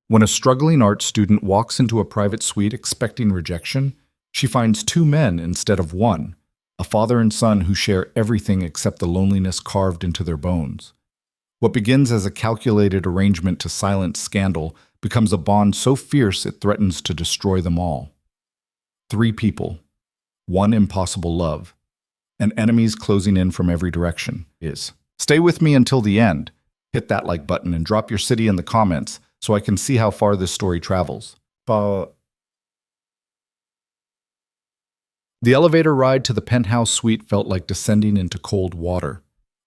When a struggling art student walks into a private suite expecting rejection, she finds two men instead of one, a father and son who share everything except the loneliness carved into their bones. What begins as a calculated arrangement to silence scandal becomes a bond so fierce it threatens to destroy them all. Three people, one impossible love, and enemies closing in from every direction. Stay with me until the end. Hit that like button and drop your city in the comments so I can see how far this story travels. The elevator ride to the penthouse suite felt like descending into cold water.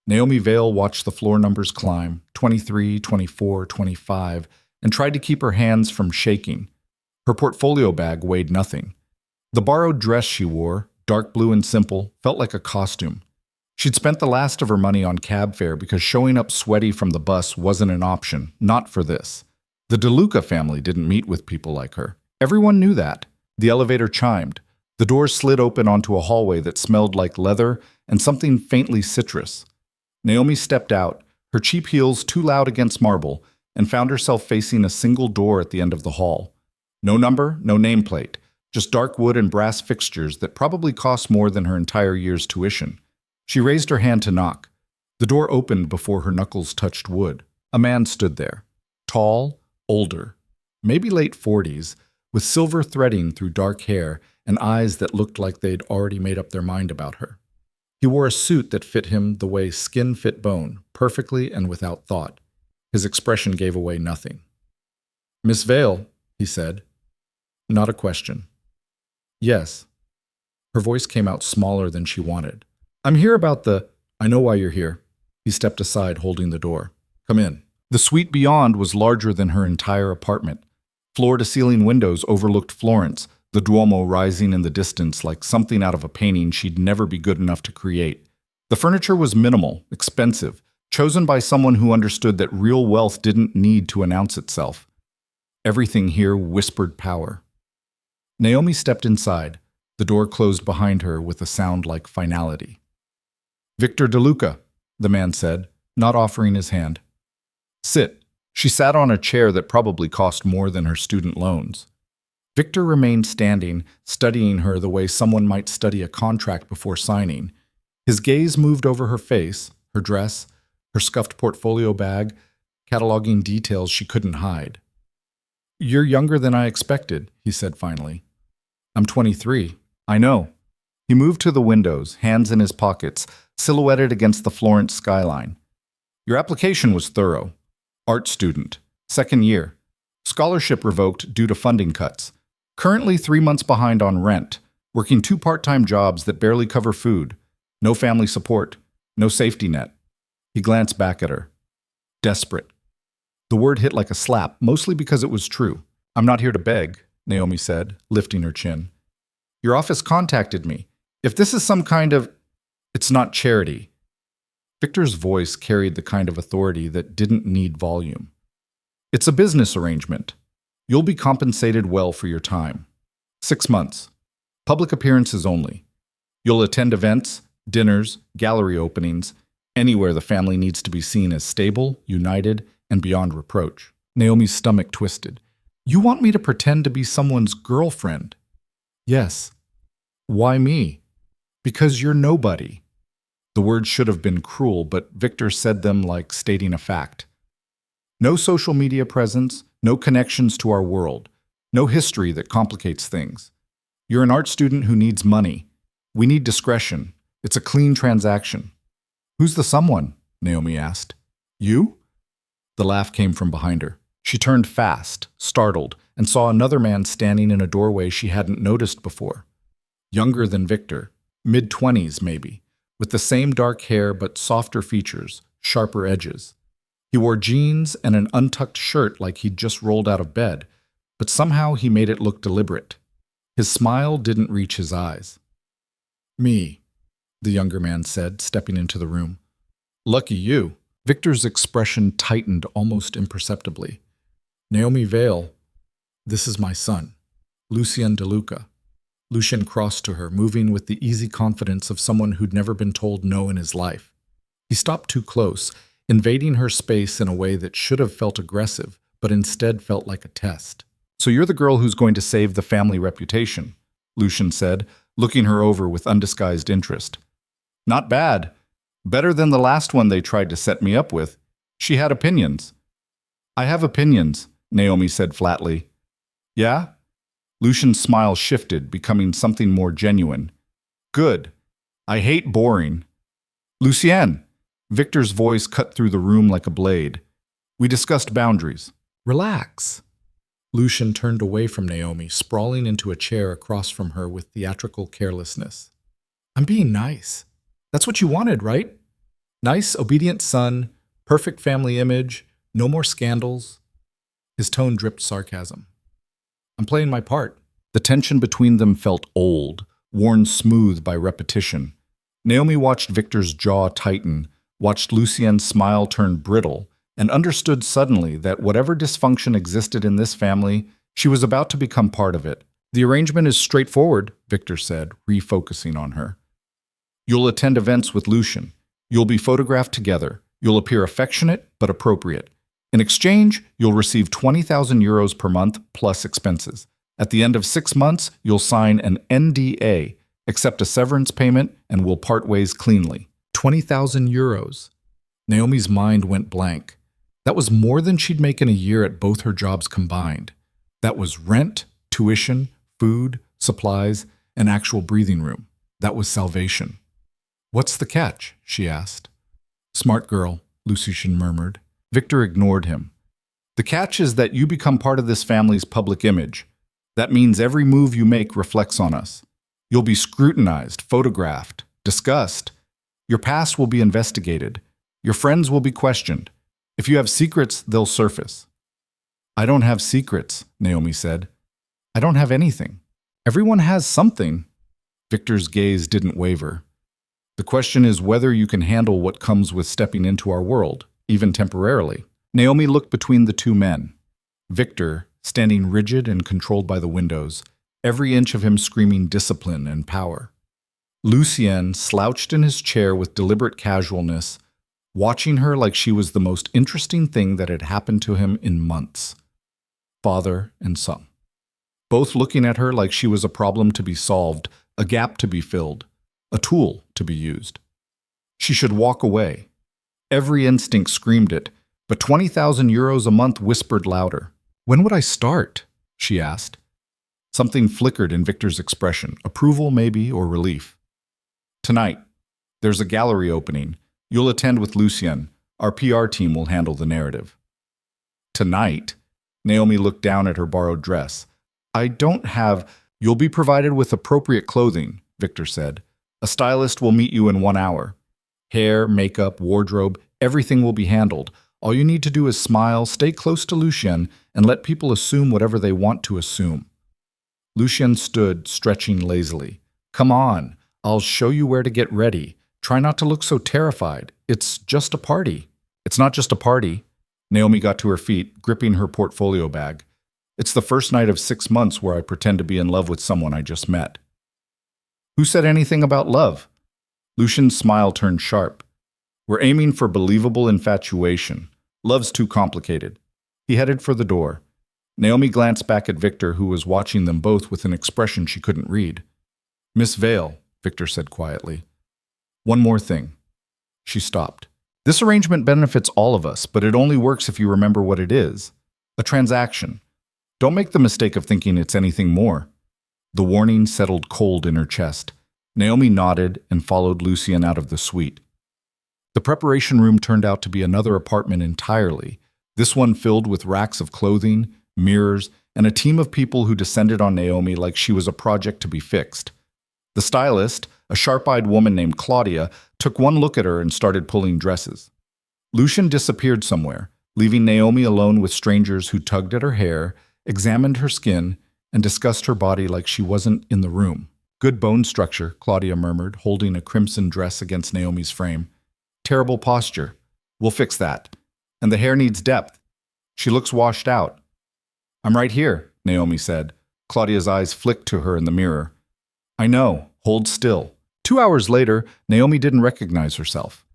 Naomi Vale watched the floor numbers climb, 23, 24, 25, and tried to keep her hands from shaking. Her portfolio bag weighed nothing. The borrowed dress she wore, dark blue and simple, felt like a costume. She'd spent the last of her money on cab fare because showing up sweaty from the bus wasn't an option, not for this. The Duca family didn't meet with people like her. Everyone knew that. The elevator chimed. The doors slid open onto a hallway that smelled like leather and something faintly citrus. Naomi stepped out, her cheap heels too loud against marble, and found herself facing a single door at the end of the hall. No number, no nameplate, just dark wood and brass fixtures that probably cost more than her entire year's tuition. She raised her hand to knock. The door opened before her knuckles touched wood. A man stood there, tall, older, maybe late 40s, with silver threading through dark hair and eyes that looked like they'd already made up their mind about her. He wore a suit that fit him the way skin fit bone, perfectly and without thought. His expression gave away nothing. "Miss Vale," he said. Not a question. "Yes." Her voice came out smaller than she wanted. "I'm here about the—" "I know why you're here." He stepped aside, holding the door. "Come in." The suite beyond was larger than her entire apartment. Floor-to-ceiling windows overlooked Florence, the Duomo rising in the distance like something out of a painting she'd never be good enough to create. The furniture was minimal, expensive, chosen by someone who understood that real wealth didn't need to announce itself. Everything here whispered power. Naomi stepped inside. The door closed behind her with a sound like finality. "Victor DeLuca," the man said, not offering his hand. "Sit." She sat on a chair that probably cost more than her student loans. Victor remained standing, studying her the way someone might study a contract before signing. His gaze moved over her face, her dress, her scuffed portfolio bag, cataloging details she couldn't hide. "You're younger than I expected," he said finally. "I'm 23. I know." He moved to the windows, hands in his pockets, silhouetted against the Florence skyline. "Your application was thorough. Art student. Second year. Scholarship revoked due to funding cuts. Currently 3 months behind on rent, working 2 part-time jobs that barely cover food. No family support. No safety net." He glanced back at her. Desperate. The word hit like a slap, mostly because it was true. "I'm not here to beg," Naomi said, lifting her chin. "Your office contacted me. If this is some kind of— It's not charity." Victor's voice carried the kind of authority that didn't need volume. "It's a business arrangement. You'll be compensated well for your time. 6 months. Public appearances only. You'll attend events, dinners, gallery openings, anywhere the family needs to be seen as stable, united, and beyond reproach." Naomi's stomach twisted. "You want me to pretend to be someone's girlfriend?" "Yes." "Why me?" "Because you're nobody." The words should have been cruel, but Victor said them like stating a fact. "No social media presence, no connections to our world, no history that complicates things. You're an art student who needs money. We need discretion. It's a clean transaction." "Who's the someone?" Naomi asked. "You?" The laugh came from behind her. She turned fast, startled, and saw another man standing in a doorway she hadn't noticed before. Younger than Victor, mid-20s maybe, with the same dark hair but softer features, sharper edges. He wore jeans and an untucked shirt like he'd just rolled out of bed, but somehow he made it look deliberate. His smile didn't reach his eyes. "Me," the younger man said, stepping into the room. "Lucky you." Victor's expression tightened almost imperceptibly. "Naomi Vale, this is my son, Lucien DeLuca." Lucien crossed to her, moving with the easy confidence of someone who'd never been told no in his life. He stopped too close, invading her space in a way that should have felt aggressive, but instead felt like a test. "So you're the girl who's going to save the family reputation," Lucian said, looking her over with undisguised interest. "Not bad. Better than the last one they tried to set me up with. She had opinions." "I have opinions," Naomi said flatly. "Yeah?" Lucian's smile shifted, becoming something more genuine. "Good. I hate boring." "Lucienne!" Victor's voice cut through the room like a blade. "We discussed boundaries." "Relax." Lucian turned away from Naomi, sprawling into a chair across from her with theatrical carelessness. "I'm being nice. That's what you wanted, right? Nice, obedient son, perfect family image, no more scandals." His tone dripped sarcasm. "I'm playing my part." The tension between them felt old, worn smooth by repetition. Naomi watched Victor's jaw tighten, watched Lucien's smile turn brittle, and understood suddenly that whatever dysfunction existed in this family, she was about to become part of it. "The arrangement is straightforward," Victor said, refocusing on her. "You'll attend events with Lucian. You'll be photographed together. You'll appear affectionate but appropriate. In exchange, you'll receive 20,000 euros per month plus expenses. At the end of 6 months, you'll sign an NDA, accept a severance payment, and we'll part ways cleanly." 20,000 euros. Naomi's mind went blank. That was more than she'd make in a year at both her jobs combined. That was rent, tuition, food, supplies, and actual breathing room. That was salvation. "What's the catch?" she asked. "Smart girl," Lucian murmured. Victor ignored him. "The catch is that you become part of this family's public image. That means every move you make reflects on us. You'll be scrutinized, photographed, discussed. Your past will be investigated. Your friends will be questioned. If you have secrets, they'll surface." "I don't have secrets," Naomi said. "I don't have anything." "Everyone has something." Victor's gaze didn't waver. "The question is whether you can handle what comes with stepping into our world, even temporarily." Naomi looked between the two men. Victor, standing rigid and controlled by the windows, every inch of him screaming discipline and power. Lucien slouched in his chair with deliberate casualness, watching her like she was the most interesting thing that had happened to him in months. Father and son. Both looking at her like she was a problem to be solved, a gap to be filled, a tool to be used. She should walk away. Every instinct screamed it, but 20,000 euros a month whispered louder. "When would I start?" she asked. Something flickered in Victor's expression, approval maybe, or relief. "Tonight. There's a gallery opening. You'll attend with Lucien. Our PR team will handle the narrative." "Tonight?" Naomi looked down at her borrowed dress. "I don't have—" "You'll be provided with appropriate clothing," Victor said. "A stylist will meet you in 1 hour. Hair, makeup, wardrobe, everything will be handled. All you need to do is smile, stay close to Lucien, and let people assume whatever they want to assume." Lucien stood, stretching lazily. "Come on, I'll show you where to get ready. Try not to look so terrified. It's just a party." "It's not just a party." Naomi got to her feet, gripping her portfolio bag. "It's the first night of 6 months where I pretend to be in love with someone I just met." "Who said anything about love?" Lucian's smile turned sharp. "We're aiming for believable infatuation. Love's too complicated." He headed for the door. Naomi glanced back at Victor, who was watching them both with an expression she couldn't read. "Miss Vale," Victor said quietly. "One more thing." She stopped. "This arrangement benefits all of us, but it only works if you remember what it is. A transaction. Don't make the mistake of thinking it's anything more." The warning settled cold in her chest. Naomi nodded and followed Lucien out of the suite. The preparation room turned out to be another apartment entirely, this one filled with racks of clothing, mirrors, and a team of people who descended on Naomi like she was a project to be fixed. The stylist, a sharp-eyed woman named Claudia, took one look at her and started pulling dresses. Lucian disappeared somewhere, leaving Naomi alone with strangers who tugged at her hair, examined her skin, and discussed her body like she wasn't in the room. "Good bone structure," Claudia murmured, holding a crimson dress against Naomi's frame. "Terrible posture. We'll fix that. And the hair needs depth. She looks washed out." "I'm right here," Naomi said. Claudia's eyes flicked to her in the mirror. "I know. Hold still." 2 hours later, Naomi didn't recognize herself.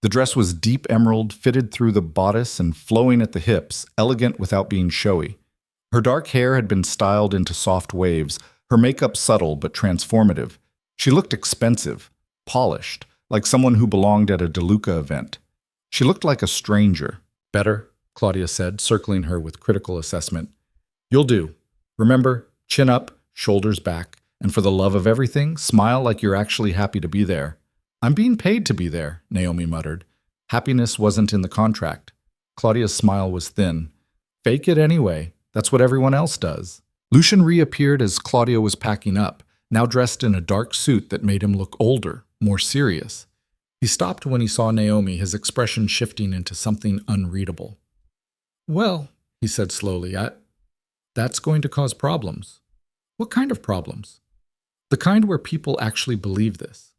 The The dress was deep emerald, fitted through the bodice and flowing at the hips, elegant without being showy. Her dark hair had been styled into soft waves, her makeup subtle but transformative. She looked expensive, polished, like someone who belonged at a Duca event. She looked like a stranger. Better, Claudia said, circling her with critical assessment. You'll do. Remember, chin up, shoulders back, and for the love of everything, smile like you're actually happy to be there. I'm being paid to be there, Naomi muttered. Happiness wasn't in the contract. Claudia's smile was thin. Fake it anyway. That's what everyone else does. Lucian reappeared as Claudia was packing up, now dressed in a dark suit that made him look older, more serious. He stopped when he saw Naomi, his expression shifting into something unreadable. Well, he said slowly, that's going to cause problems. What kind of problems? The kind where people actually believe this.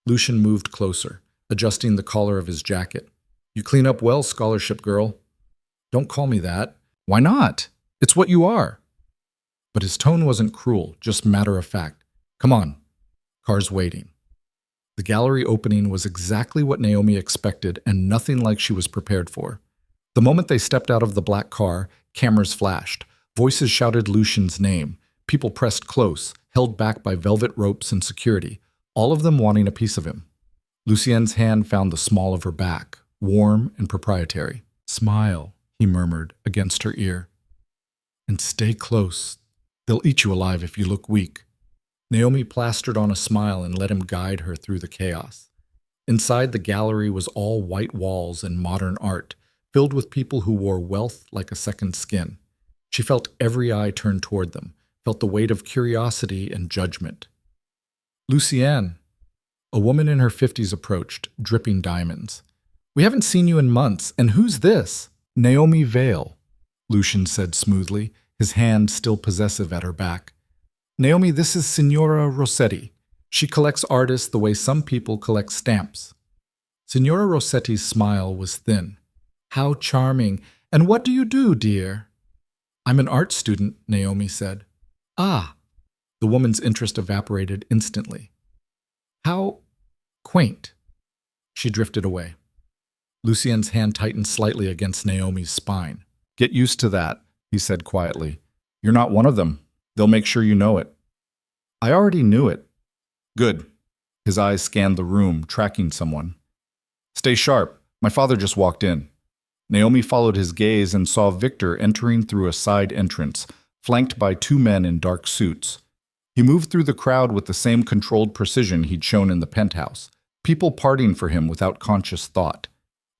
Lucian moved closer, adjusting the collar of his jacket. You clean up well, scholarship girl. Don't call me that. Why not? It's what you are. But his tone wasn't cruel, just matter of fact. Come on. Car's waiting. The gallery opening was exactly what Naomi expected and nothing like she was prepared for. The moment they stepped out of the black car, cameras flashed. Voices shouted Lucian's name. People pressed close, held back by velvet ropes and security, all of them wanting a piece of him. Lucien's hand found the small of her back, warm and proprietary. Smile, he murmured against her ear. And stay close. They'll eat you alive if you look weak. Naomi plastered on a smile and let him guide her through the chaos. Inside, the gallery was all white walls and modern art, filled with people who wore wealth like a second skin. She felt every eye turned toward them, felt the weight of curiosity and judgment. Lucienne, a woman in her 50s approached, dripping diamonds. We haven't seen you in months, and who's this? Naomi Vale, Lucian said smoothly, his hand still possessive at her back. Naomi, this is Signora Rossetti. She collects artists the way some people collect stamps. Signora Rossetti's smile was thin. How charming. And what do you do, dear? I'm an art student, Naomi said. Ah. The woman's interest evaporated instantly. How quaint. She drifted away. Lucien's hand tightened slightly against Naomi's spine. Get used to that, he said quietly. You're not one of them. They'll make sure you know it. I already knew it. Good. His eyes scanned the room, tracking someone. Stay sharp. My father just walked in. Naomi followed his gaze and saw Victor entering through a side entrance, flanked by two men in dark suits. He moved through the crowd with the same controlled precision he'd shown in the penthouse, people parting for him without conscious thought.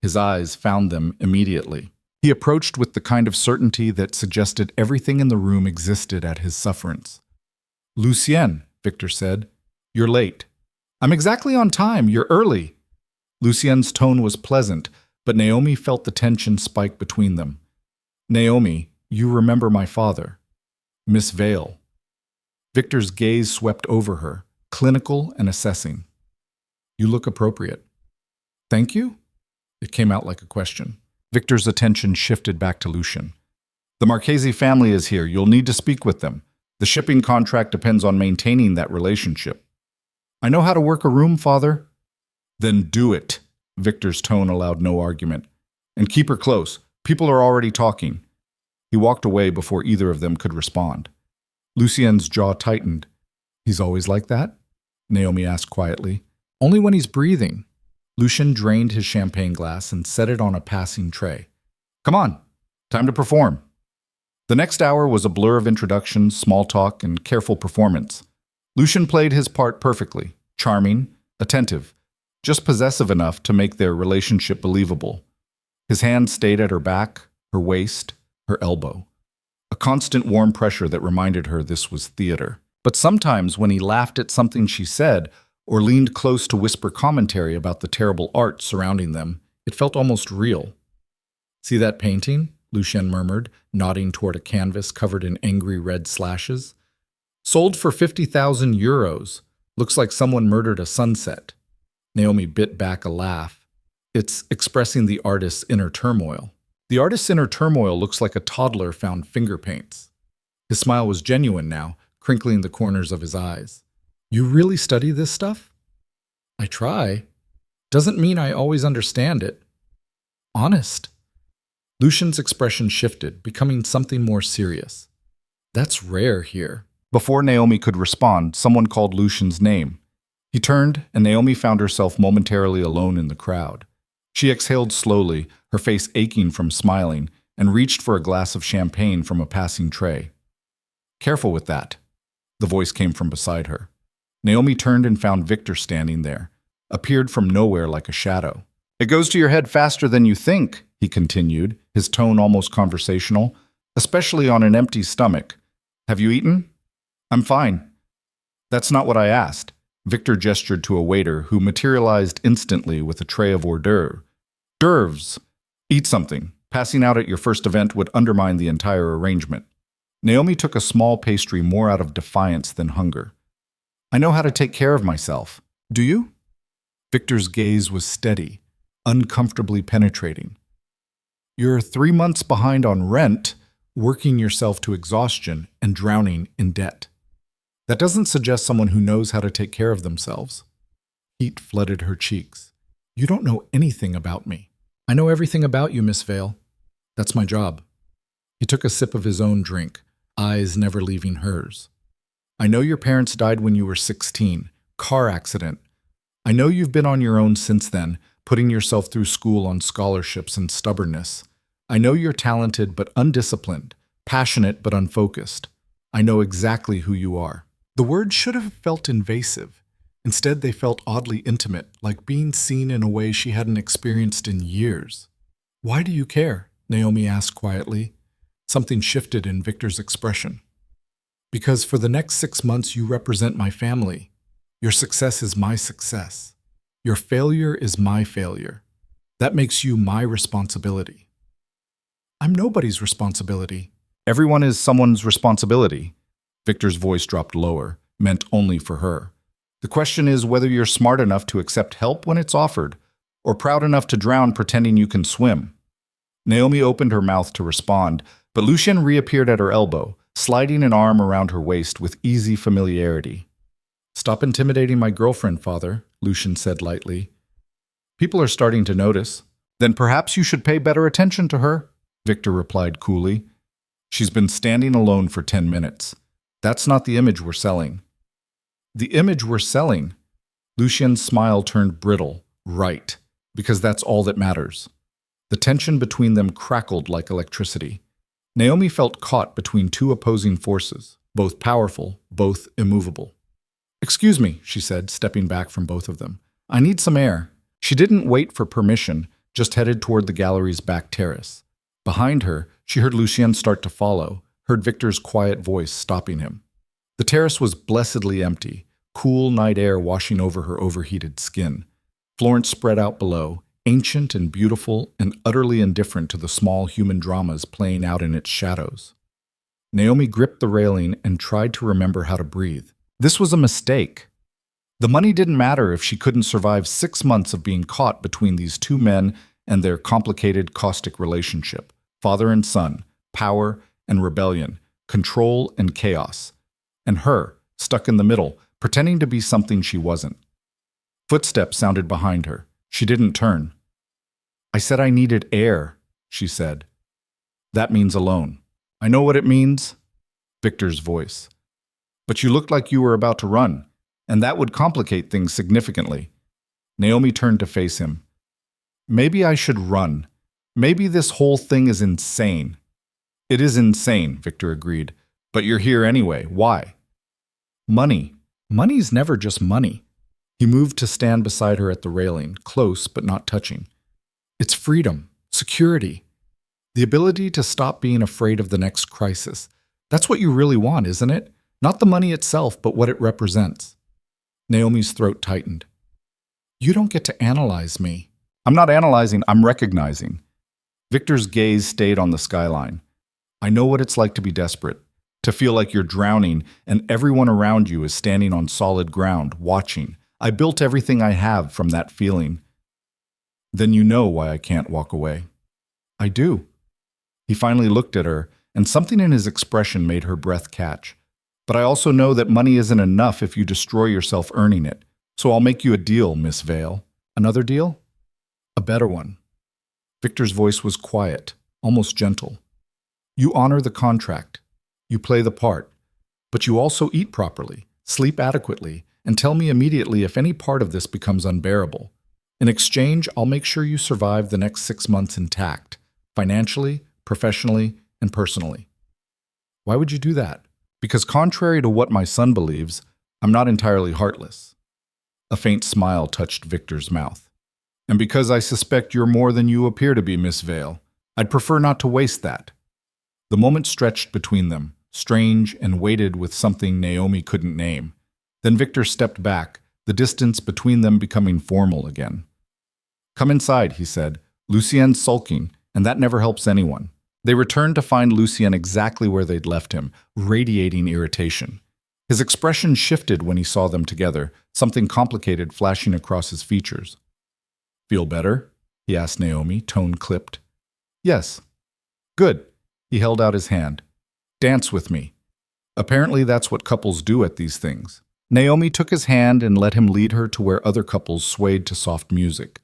His eyes found them immediately. He approached with the kind of certainty that suggested everything in the room existed at his sufferance. Lucienne, Victor said, you're late. I'm exactly on time. You're early. Lucienne's tone was pleasant, but Naomi felt the tension spike between them. Naomi, you remember my father. Miss Vale. Victor's gaze swept over her, clinical and assessing. You look appropriate. Thank you? It came out like a question. Victor's attention shifted back to Lucian. The Marchesi family is here. You'll need to speak with them. The shipping contract depends on maintaining that relationship. I know how to work a room, Father. Then do it. Victor's tone allowed no argument. And keep her close. People are already talking. He walked away before either of them could respond. Lucien's jaw tightened. He's always like that? Naomi asked quietly. Only when he's breathing. Lucian drained his champagne glass and set it on a passing tray. Come on, time to perform. The next hour was a blur of introductions, small talk, and careful performance. Lucian played his part perfectly, charming, attentive, just possessive enough to make their relationship believable. His hand stayed at her back, her waist, her elbow. A constant warm pressure that reminded her this was theater. But sometimes when he laughed at something she said, or leaned close to whisper commentary about the terrible art surrounding them, it felt almost real. See that painting? Lucian murmured, nodding toward a canvas covered in angry red slashes. Sold for 50,000 euros. Looks like someone murdered a sunset. Naomi bit back a laugh. It's expressing the artist's inner turmoil. The artist's inner turmoil looks like a toddler found finger paints. His smile was genuine now, crinkling the corners of his eyes. You really study this stuff? I try. Doesn't mean I always understand it. Honest. Lucian's expression shifted, becoming something more serious. That's rare here. Before Naomi could respond, someone called Lucian's name. He turned, and Naomi found herself momentarily alone in the crowd. She exhaled slowly, her face aching from smiling, and reached for a glass of champagne from a passing tray. Careful with that. The voice came from beside her. Naomi turned and found Victor standing there, appeared from nowhere like a shadow. It goes to your head faster than you think, he continued, his tone almost conversational, especially on an empty stomach. Have you eaten? I'm fine. That's not what I asked. Victor gestured to a waiter who materialized instantly with a tray of hors d'oeuvres. D'oeuvres. Eat something. Passing out at your first event would undermine the entire arrangement. Naomi took a small pastry more out of defiance than hunger. I know how to take care of myself. Do you? Victor's gaze was steady, uncomfortably penetrating. You're 3 months behind on rent, working yourself to exhaustion, and drowning in debt. That doesn't suggest someone who knows how to take care of themselves. Heat flooded her cheeks. You don't know anything about me. I know everything about you, Miss Vale. That's my job. He took a sip of his own drink, eyes never leaving hers. I know your parents died when you were 16, car accident. I know you've been on your own since then, putting yourself through school on scholarships and stubbornness. I know you're talented but undisciplined, passionate but unfocused. I know exactly who you are. The words should have felt invasive. Instead, they felt oddly intimate, like being seen in a way she hadn't experienced in years. Why do you care? Naomi asked quietly. Something shifted in Victor's expression. Because for the next 6 months you represent my family. Your success is my success. Your failure is my failure. That makes you my responsibility. I'm nobody's responsibility. Everyone is someone's responsibility. Victor's voice dropped lower, meant only for her. The question is whether you're smart enough to accept help when it's offered, or proud enough to drown pretending you can swim. Naomi opened her mouth to respond, but Lucian reappeared at her elbow, sliding an arm around her waist with easy familiarity. Stop intimidating my girlfriend, Father, Lucian said lightly. People are starting to notice. Then perhaps you should pay better attention to her, Victor replied coolly. She's been standing alone for 10 minutes. That's not the image we're selling. The image we're selling? Lucian's smile turned brittle, right, because that's all that matters. The tension between them crackled like electricity. Naomi felt caught between two opposing forces, both powerful, both immovable. Excuse me, she said, stepping back from both of them. I need some air. She didn't wait for permission, just headed toward the gallery's back terrace. Behind her, she heard Lucien start to follow, heard Victor's quiet voice stopping him. The terrace was blessedly empty, cool night air washing over her overheated skin. Florence spread out below, ancient and beautiful and utterly indifferent to the small human dramas playing out in its shadows. Naomi gripped the railing and tried to remember how to breathe. This was a mistake. The money didn't matter if she couldn't survive 6 months of being caught between these two men and their complicated, caustic relationship. Father and son, power and rebellion, control and chaos. And her, stuck in the middle, pretending to be something she wasn't. Footsteps sounded behind her. She didn't turn. I said I needed air, she said. That means alone. I know what it means. Victor's voice. But you looked like you were about to run, and that would complicate things significantly. Naomi turned to face him. Maybe I should run. Maybe this whole thing is insane. It is insane, Victor agreed. But you're here anyway. Why? Money. Money's never just money. He moved to stand beside her at the railing, close but not touching. It's freedom, security, the ability to stop being afraid of the next crisis. That's what you really want, isn't it? Not the money itself, but what it represents. Naomi's throat tightened. You don't get to analyze me. I'm not analyzing, I'm recognizing. Victor's gaze stayed on the skyline. I know what it's like to be desperate, to feel like you're drowning and everyone around you is standing on solid ground, watching. I built everything I have from that feeling. Then you know why I can't walk away. I do. He finally looked at her, and something in his expression made her breath catch. But I also know that money isn't enough if you destroy yourself earning it. So I'll make you a deal, Miss Vale. Another deal? A better one. Victor's voice was quiet, almost gentle. You honor the contract. You play the part. But you also eat properly, sleep adequately, and tell me immediately if any part of this becomes unbearable. In exchange, I'll make sure you survive the next 6 months intact, financially, professionally, and personally. Why would you do that? Because contrary to what my son believes, I'm not entirely heartless. A faint smile touched Victor's mouth. And because I suspect you're more than you appear to be, Miss Vale, I'd prefer not to waste that. The moment stretched between them, strange and weighted with something Naomi couldn't name. Then Victor stepped back, the distance between them becoming formal again. Come inside, he said. Lucien's sulking, and that never helps anyone. They returned to find Lucien exactly where they'd left him, radiating irritation. His expression shifted when he saw them together, something complicated flashing across his features. Feel better? He asked Naomi, tone clipped. Yes. Good. He held out his hand. Dance with me. Apparently that's what couples do at these things. Naomi took his hand and let him lead her to where other couples swayed to soft music.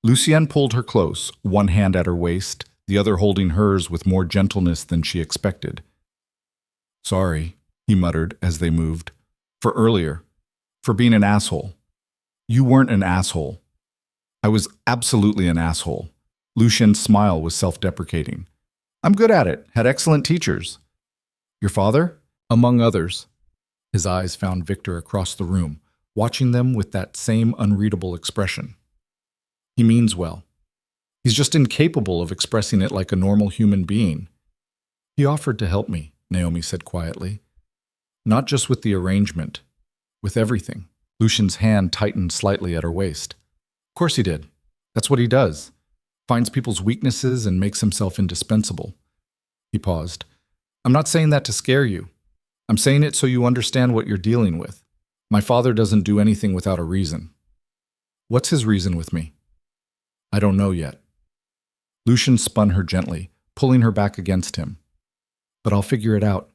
Lucien pulled her close, one hand at her waist, the other holding hers with more gentleness than she expected. Sorry, he muttered as they moved. For earlier. For being an asshole. You weren't an asshole. I was absolutely an asshole. Lucien's smile was self-deprecating. I'm good at it. Had excellent teachers. Your father? Among others. His eyes found Victor across the room, watching them with that same unreadable expression. He means well. He's just incapable of expressing it like a normal human being. He offered to help me, Naomi said quietly. Not just with the arrangement, with everything. Lucien's hand tightened slightly at her waist. Of course he did. That's what he does. Finds people's weaknesses and makes himself indispensable. He paused. I'm not saying that to scare you. I'm saying it so you understand what you're dealing with. My father doesn't do anything without a reason. What's his reason with me? I don't know yet. Lucien spun her gently, pulling her back against him. But I'll figure it out.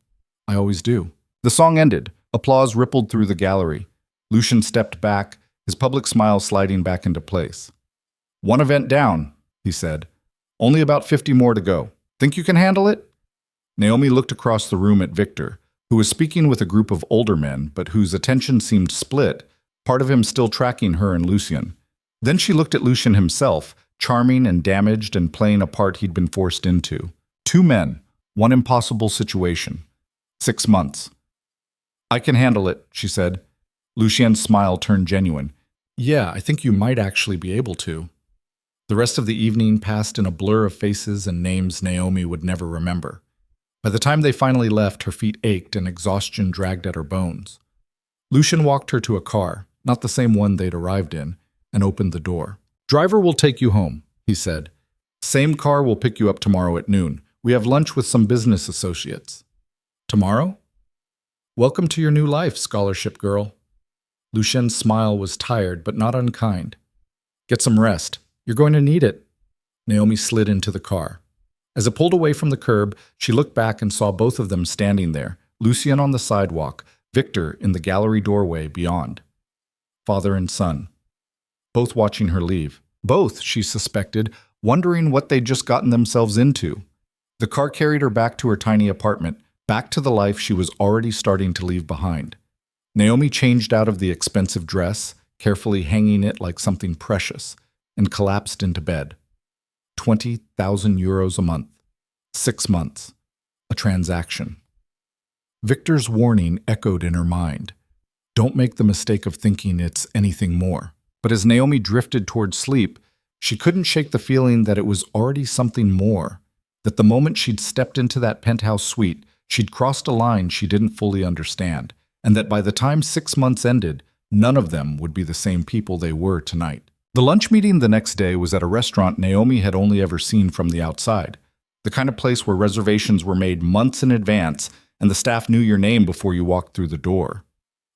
I always do. The song ended. Applause rippled through the gallery. Lucien stepped back, his public smile sliding back into place. One event down, he said. Only about 50 more to go. Think you can handle it? Naomi looked across the room at Victor, who was speaking with a group of older men, but whose attention seemed split, part of him still tracking her and Lucien. Then she looked at Lucien himself, charming and damaged and playing a part he'd been forced into. 2 men, one impossible situation. 6 months. I can handle it, she said. Lucien's smile turned genuine. Yeah, I think you might actually be able to. The rest of the evening passed in a blur of faces and names Naomi would never remember. By the time they finally left, her feet ached and exhaustion dragged at her bones. Lucien walked her to a car, not the same one they'd arrived in, and opened the door. Driver will take you home, he said. Same car will pick you up tomorrow at noon. We have lunch with some business associates. Tomorrow? Welcome to your new life, scholarship girl. Lucien's smile was tired but not unkind. Get some rest. You're going to need it. Naomi slid into the car. As it pulled away from the curb, she looked back and saw both of them standing there, Lucien on the sidewalk, Victor in the gallery doorway beyond. Father and son. Both watching her leave. Both, she suspected, wondering what they'd just gotten themselves into. The car carried her back to her tiny apartment, back to the life she was already starting to leave behind. Naomi changed out of the expensive dress, carefully hanging it like something precious, and collapsed into bed. 20,000 euros a month. 6 months. A transaction. Victor's warning echoed in her mind. Don't make the mistake of thinking it's anything more. But as Naomi drifted toward sleep, she couldn't shake the feeling that it was already something more, that the moment she'd stepped into that penthouse suite, she'd crossed a line she didn't fully understand, and that by the time 6 months ended, none of them would be the same people they were tonight. The lunch meeting the next day was at a restaurant Naomi had only ever seen from the outside, the kind of place where reservations were made months in advance and the staff knew your name before you walked through the door.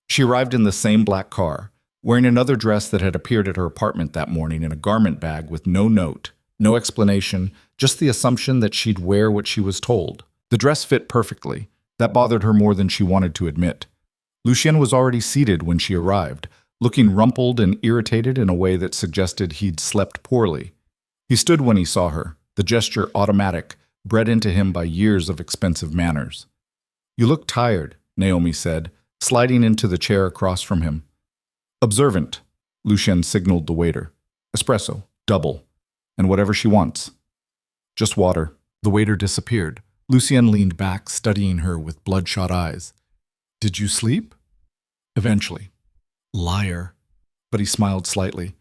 She arrived in the same black car, wearing another dress that had appeared at her apartment that morning in a garment bag with no note, no explanation, just the assumption that she'd wear what she was told. The dress fit perfectly. That bothered her more than she wanted to admit. Lucien was already seated when she arrived, looking rumpled and irritated in a way that suggested he'd slept poorly. He stood when he saw her, the gesture automatic, bred into him by years of expensive manners. "You look tired," Naomi said, sliding into the chair across from him. "Observant," Lucien signaled the waiter. "Espresso, double, and whatever she wants." "Just water." The waiter disappeared. Lucien leaned back, studying her with bloodshot eyes. "Did you sleep?" "Eventually." "Liar." But he smiled slightly.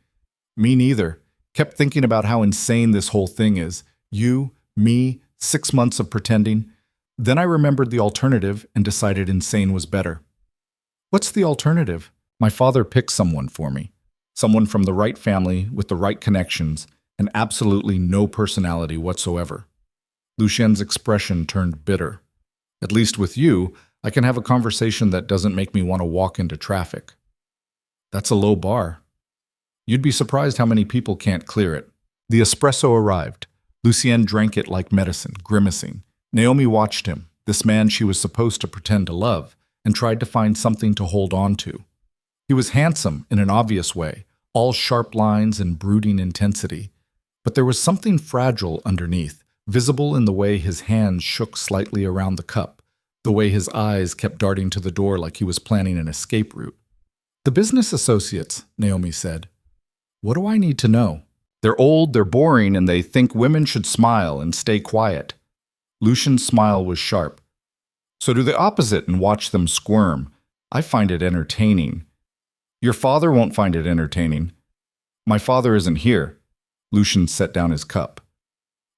"Me neither. Kept thinking about how insane this whole thing is. You, me, 6 months of pretending. Then I remembered the alternative and decided insane was better." "What's the alternative?" "My father picked someone for me. Someone from the right family, with the right connections, and absolutely no personality whatsoever." Lucien's expression turned bitter. "At least with you, I can have a conversation that doesn't make me want to walk into traffic." "That's a low bar." "You'd be surprised how many people can't clear it." The espresso arrived. Lucien drank it like medicine, grimacing. Naomi watched him, this man she was supposed to pretend to love, and tried to find something to hold on to. He was handsome in an obvious way, all sharp lines and brooding intensity. But there was something fragile underneath, visible in the way his hands shook slightly around the cup, the way his eyes kept darting to the door like he was planning an escape route. "The business associates," Naomi said. "What do I need to know?" "They're old, they're boring, and they think women should smile and stay quiet." Lucien's smile was sharp. "So do the opposite and watch them squirm. I find it entertaining." "Your father won't find it entertaining." "My father isn't here." Lucien set down his cup.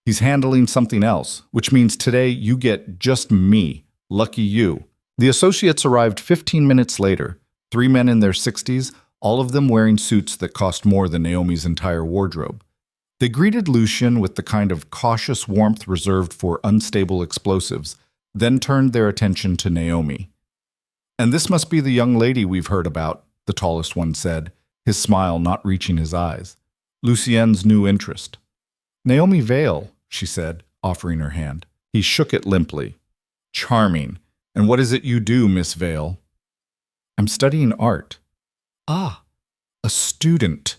"He's handling something else, which means today you get just me. Lucky you." The associates arrived 15 minutes later, 3 men in their 60s, all of them wearing suits that cost more than Naomi's entire wardrobe. They greeted Lucien with the kind of cautious warmth reserved for unstable explosives, then turned their attention to Naomi. "And this must be the young lady we've heard about," the tallest one said, his smile not reaching his eyes. Lucien's new interest. "Naomi Vale," she said, offering her hand. He shook it limply. "Charming. And what is it you do, Miss Vale?" "I'm studying art." "Ah, a student."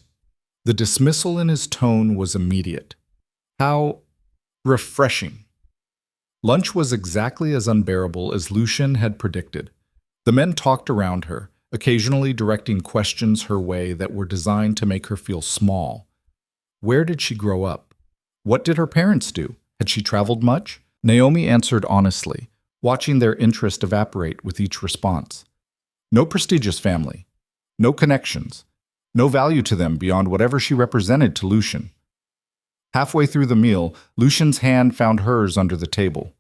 The dismissal in his tone was immediate. "How refreshing." Lunch was exactly as unbearable as Lucien had predicted. The men talked around her, occasionally directing questions her way that were designed to make her feel small. Where did she grow up? What did her parents do? Had she traveled much? Naomi answered honestly, watching their interest evaporate with each response. No prestigious family. No connections. No value to them beyond whatever she represented to Lucien. Halfway through the meal, Lucien's hand found hers under the table.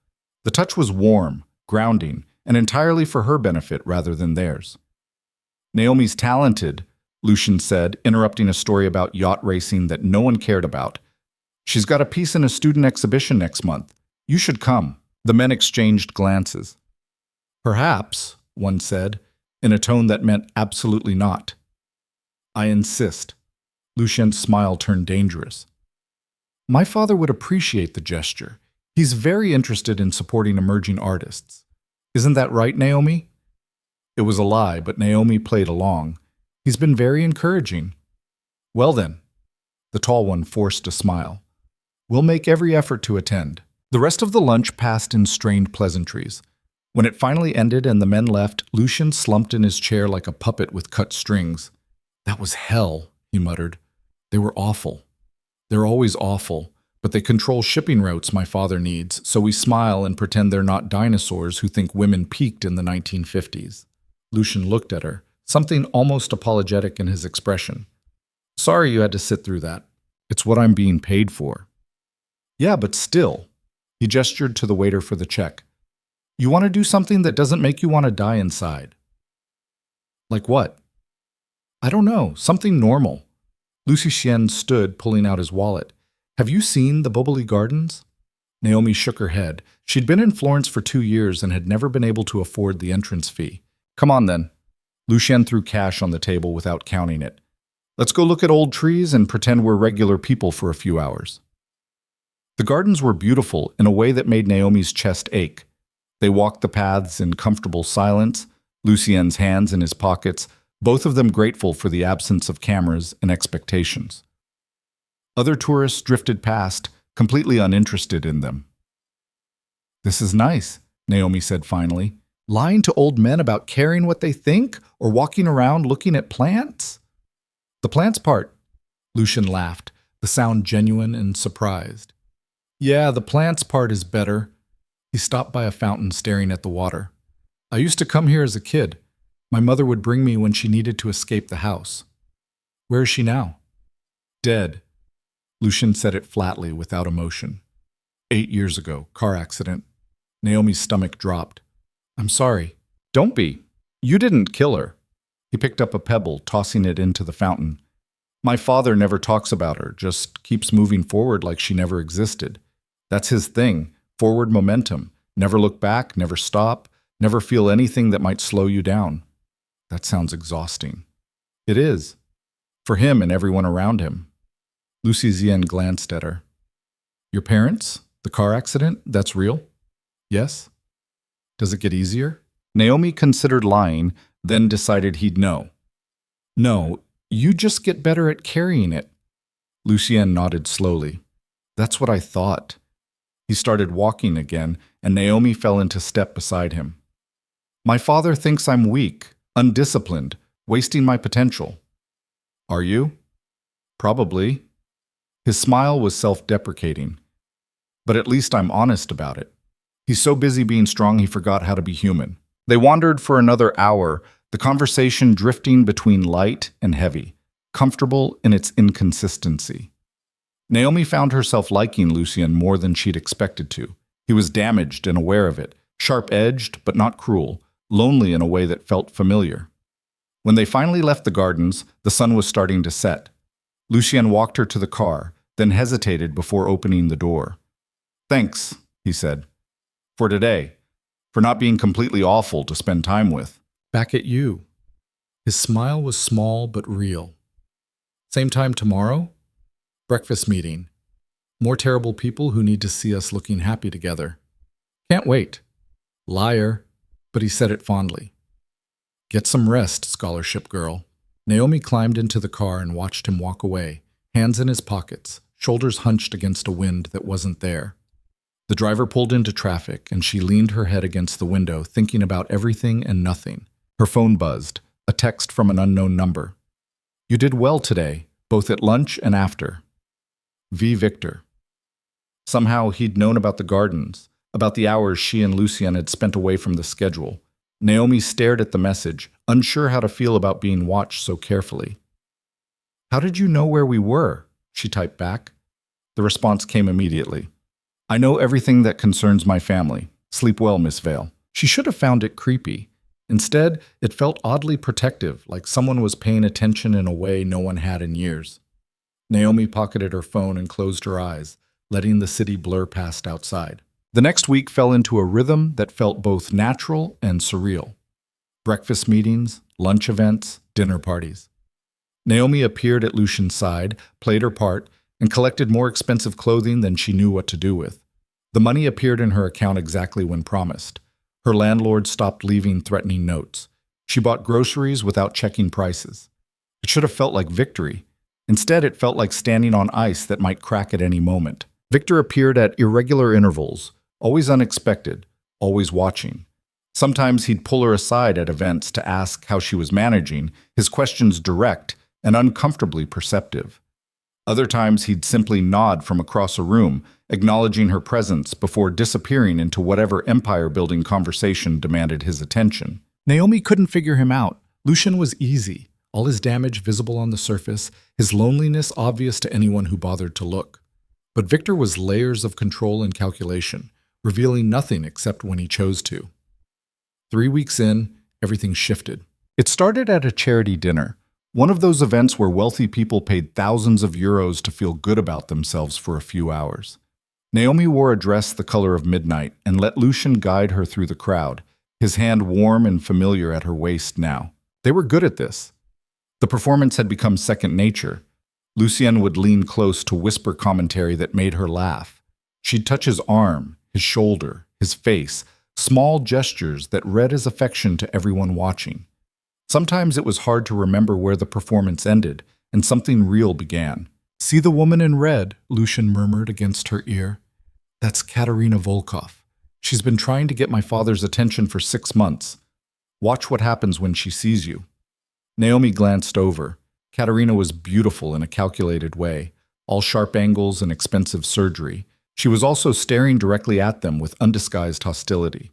The touch was warm, grounding, and entirely for her benefit rather than theirs. "Naomi's talented," Lucien said, interrupting a story about yacht racing that no one cared about. "She's got a piece in a student exhibition next month. You should come." The men exchanged glances. "Perhaps," one said, in a tone that meant absolutely not. "I insist." Lucien's smile turned dangerous. "My father would appreciate the gesture. He's very interested in supporting emerging artists. Isn't that right, Naomi?" It was a lie, but Naomi played along. "He's been very encouraging." "Well then," the tall one forced a smile. "We'll make every effort to attend." The rest of the lunch passed in strained pleasantries. When it finally ended and the men left, Lucien slumped in his chair like a puppet with cut strings. "That was hell," he muttered. "They were awful. They're always awful, but they control shipping routes my father needs, so we smile and pretend they're not dinosaurs who think women peaked in the 1950s. Lucien looked at her, something almost apologetic in his expression. "Sorry you had to sit through that. It's what I'm being paid for." "Yeah, but still." He gestured to the waiter for the check. "You want to do something that doesn't make you want to die inside." "Like what?" "I don't know, something normal." Lucien stood, pulling out his wallet. "Have you seen the Boboli Gardens?" Naomi shook her head. She'd been in Florence for 2 years and had never been able to afford the entrance fee. "Come on, then." Lucien threw cash on the table without counting it. "Let's go look at old trees and pretend we're regular people for a few hours." The gardens were beautiful in a way that made Naomi's chest ache. They walked the paths in comfortable silence, Lucien's hands in his pockets, both of them grateful for the absence of cameras and expectations. Other tourists drifted past, completely uninterested in them. "This is nice," Naomi said finally. "Lying to old men about caring what they think or walking around looking at plants?" "The plants part," Lucian laughed, the sound genuine and surprised. "Yeah, the plants part is better." He stopped by a fountain staring at the water. "I used to come here as a kid. My mother would bring me when she needed to escape the house." "Where is she now?" "Dead." Lucian said it flatly, without emotion. 8 years ago, car accident. Naomi's stomach dropped. "I'm sorry." "Don't be. You didn't kill her." He picked up a pebble, tossing it into the fountain. "My father never talks about her, just keeps moving forward like she never existed. That's his thing, forward momentum. Never look back, never stop, never feel anything that might slow you down." That sounds exhausting. It is. For him and everyone around him. Lucy Zien glanced at her. "Your parents? The car accident? That's real?" "Yes." "Does it get easier?" Naomi considered lying, then decided he'd know. "No, you just get better at carrying it." Lucien nodded slowly. "That's what I thought." He started walking again, and Naomi fell into step beside him. "My father thinks I'm weak, undisciplined, wasting my potential." "Are you?" "Probably." His smile was self-deprecating. "But at least I'm honest about it." He's so busy being strong he forgot how to be human. They wandered for another hour, the conversation drifting between light and heavy, comfortable in its inconsistency. Naomi found herself liking Lucien more than she'd expected to. He was damaged and aware of it, sharp-edged but not cruel, lonely in a way that felt familiar. When they finally left the gardens, the sun was starting to set. Lucien walked her to the car, then hesitated before opening the door. "Thanks," he said. "For today. For not being completely awful to spend time with." "Back at you." His smile was small but real. "Same time tomorrow?" "Breakfast meeting. More terrible people who need to see us looking happy together." "Can't wait." "Liar." But he said it fondly. "Get some rest, scholarship girl." Naomi climbed into the car and watched him walk away, hands in his pockets, shoulders hunched against a wind that wasn't there. The driver pulled into traffic, and she leaned her head against the window, thinking about everything and nothing. Her phone buzzed, a text from an unknown number. "You did well today, both at lunch and after. V. Victor." Somehow he'd known about the gardens, about the hours she and Lucien had spent away from the schedule. Naomi stared at the message, unsure how to feel about being watched so carefully. "How did you know where we were?" she typed back. The response came immediately. "I know everything that concerns my family. Sleep well, Miss Vale." She should have found it creepy. Instead, it felt oddly protective, like someone was paying attention in a way no one had in years. Naomi pocketed her phone and closed her eyes, letting the city blur past outside. The next week fell into a rhythm that felt both natural and surreal. Breakfast meetings, lunch events, dinner parties. Naomi appeared at Lucian's side, played her part, and collected more expensive clothing than she knew what to do with. The money appeared in her account exactly when promised. Her landlord stopped leaving threatening notes. She bought groceries without checking prices. It should have felt like victory. Instead, it felt like standing on ice that might crack at any moment. Victor appeared at irregular intervals, always unexpected, always watching. Sometimes he'd pull her aside at events to ask how she was managing, his questions direct and uncomfortably perceptive. Other times he'd simply nod from across a room, acknowledging her presence before disappearing into whatever empire-building conversation demanded his attention. Naomi couldn't figure him out. Lucien was easy, all his damage visible on the surface, his loneliness obvious to anyone who bothered to look. But Victor was layers of control and calculation, revealing nothing except when he chose to. 3 weeks in, everything shifted. It started at a charity dinner, one of those events where wealthy people paid thousands of euros to feel good about themselves for a few hours. Naomi wore a dress the color of midnight and let Lucien guide her through the crowd, his hand warm and familiar at her waist now. They were good at this. The performance had become second nature. Lucien would lean close to whisper commentary that made her laugh. She'd touch his arm, his shoulder, his face, small gestures that read as affection to everyone watching. Sometimes it was hard to remember where the performance ended and something real began. "See the woman in red," Lucian murmured against her ear. "That's Katerina Volkov. She's been trying to get my father's attention for 6 months. Watch what happens when she sees you." Naomi glanced over. Katerina was beautiful in a calculated way, all sharp angles and expensive surgery. She was also staring directly at them with undisguised hostility.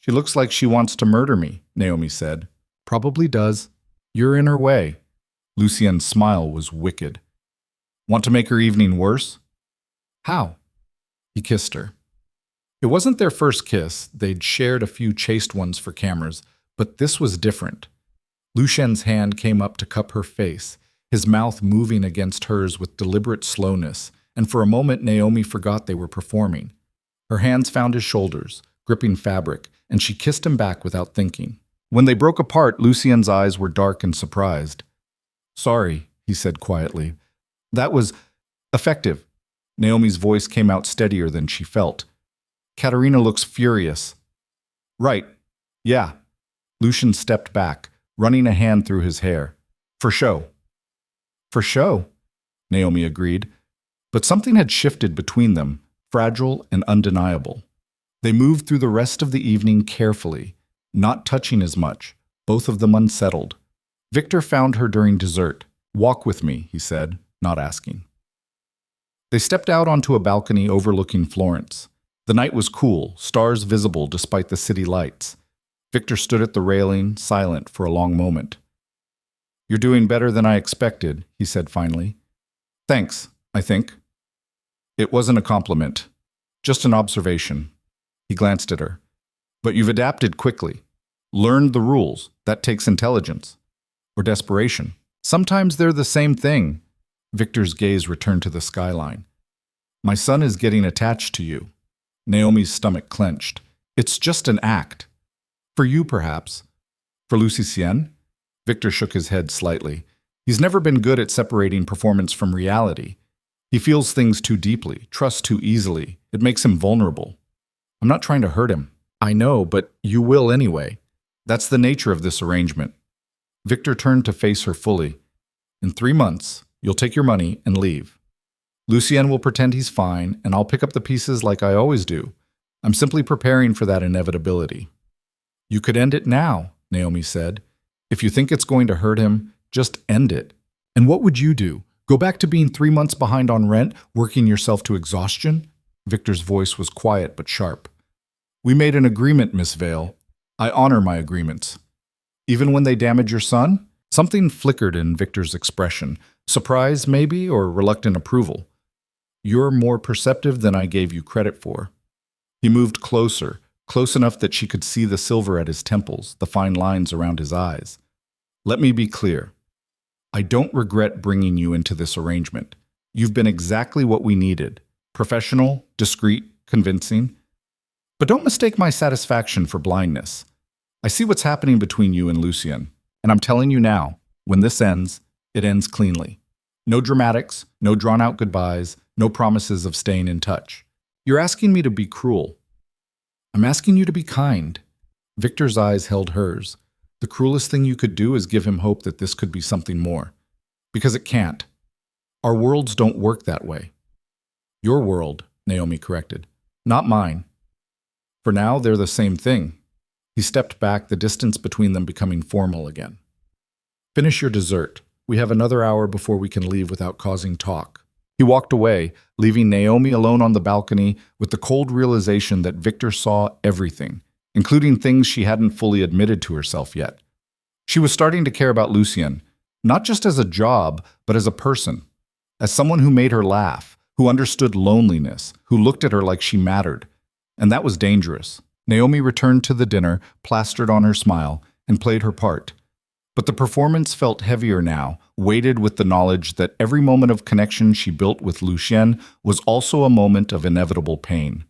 "She looks like she wants to murder me," Naomi said. "Probably does. You're in her way." Lucien's smile was wicked. "Want to make her evening worse?" "How?" He kissed her. It wasn't their first kiss. They'd shared a few chaste ones for cameras, but this was different. Lucien's hand came up to cup her face, his mouth moving against hers with deliberate slowness, and for a moment Naomi forgot they were performing. Her hands found his shoulders, gripping fabric, and she kissed him back without thinking. When they broke apart, Lucien's eyes were dark and surprised. "Sorry," he said quietly. "That was effective." Naomi's voice came out steadier than she felt. "Katerina looks furious." "Right. Yeah." Lucian stepped back, running a hand through his hair. "For show." "For show," Naomi agreed. But something had shifted between them, fragile and undeniable. They moved through the rest of the evening carefully, not touching as much, both of them unsettled. Victor found her during dessert. "Walk with me," he said, not asking. They stepped out onto a balcony overlooking Florence. The night was cool, stars visible despite the city lights. Victor stood at the railing, silent for a long moment. "You're doing better than I expected," he said finally. "Thanks, I think." It wasn't a compliment, just an observation. He glanced at her. "But you've adapted quickly. Learned the rules. That takes intelligence. Or desperation. Sometimes they're the same thing." Victor's gaze returned to the skyline. "My son is getting attached to you." Naomi's stomach clenched. "It's just an act. For you, perhaps. For Lucien?" Victor shook his head slightly. "He's never been good at separating performance from reality. He feels things too deeply, trusts too easily. It makes him vulnerable. I'm not trying to hurt him." "I know, but you will anyway. That's the nature of this arrangement." Victor turned to face her fully. "In 3 months, you'll take your money and leave. Lucien will pretend he's fine, and I'll pick up the pieces like I always do. I'm simply preparing for that inevitability." "You could end it now," Naomi said. "If you think it's going to hurt him, just end it." "And what would you do? Go back to being 3 months behind on rent, working yourself to exhaustion?" Victor's voice was quiet but sharp. "We made an agreement, Miss Vale. I honor my agreements." "Even when they damage your son?" Something flickered in Victor's expression. Surprise, maybe, or reluctant approval. "You're more perceptive than I gave you credit for." He moved closer, close enough that she could see the silver at his temples, the fine lines around his eyes. "Let me be clear. I don't regret bringing you into this arrangement. You've been exactly what we needed. Professional, discreet, convincing. But don't mistake my satisfaction for blindness. I see what's happening between you and Lucien, and I'm telling you now, when this ends, it ends cleanly. No dramatics, no drawn-out goodbyes, no promises of staying in touch. You're asking me to be cruel. I'm asking you to be kind." Victor's eyes held hers. "The cruelest thing you could do is give him hope that this could be something more. Because it can't. Our worlds don't work that way." "Your world," Naomi corrected. "Not mine. For now, they're the same thing." He stepped back, the distance between them becoming formal again. "Finish your dessert. We have another hour before we can leave without causing talk." He walked away, leaving Naomi alone on the balcony with the cold realization that Victor saw everything, including things she hadn't fully admitted to herself yet. She was starting to care about Lucien, not just as a job, but as a person, as someone who made her laugh, who understood loneliness, who looked at her like she mattered. And that was dangerous. Naomi returned to the dinner, plastered on her smile, and played her part. But the performance felt heavier now, weighted with the knowledge that every moment of connection she built with Lucien was also a moment of inevitable pain.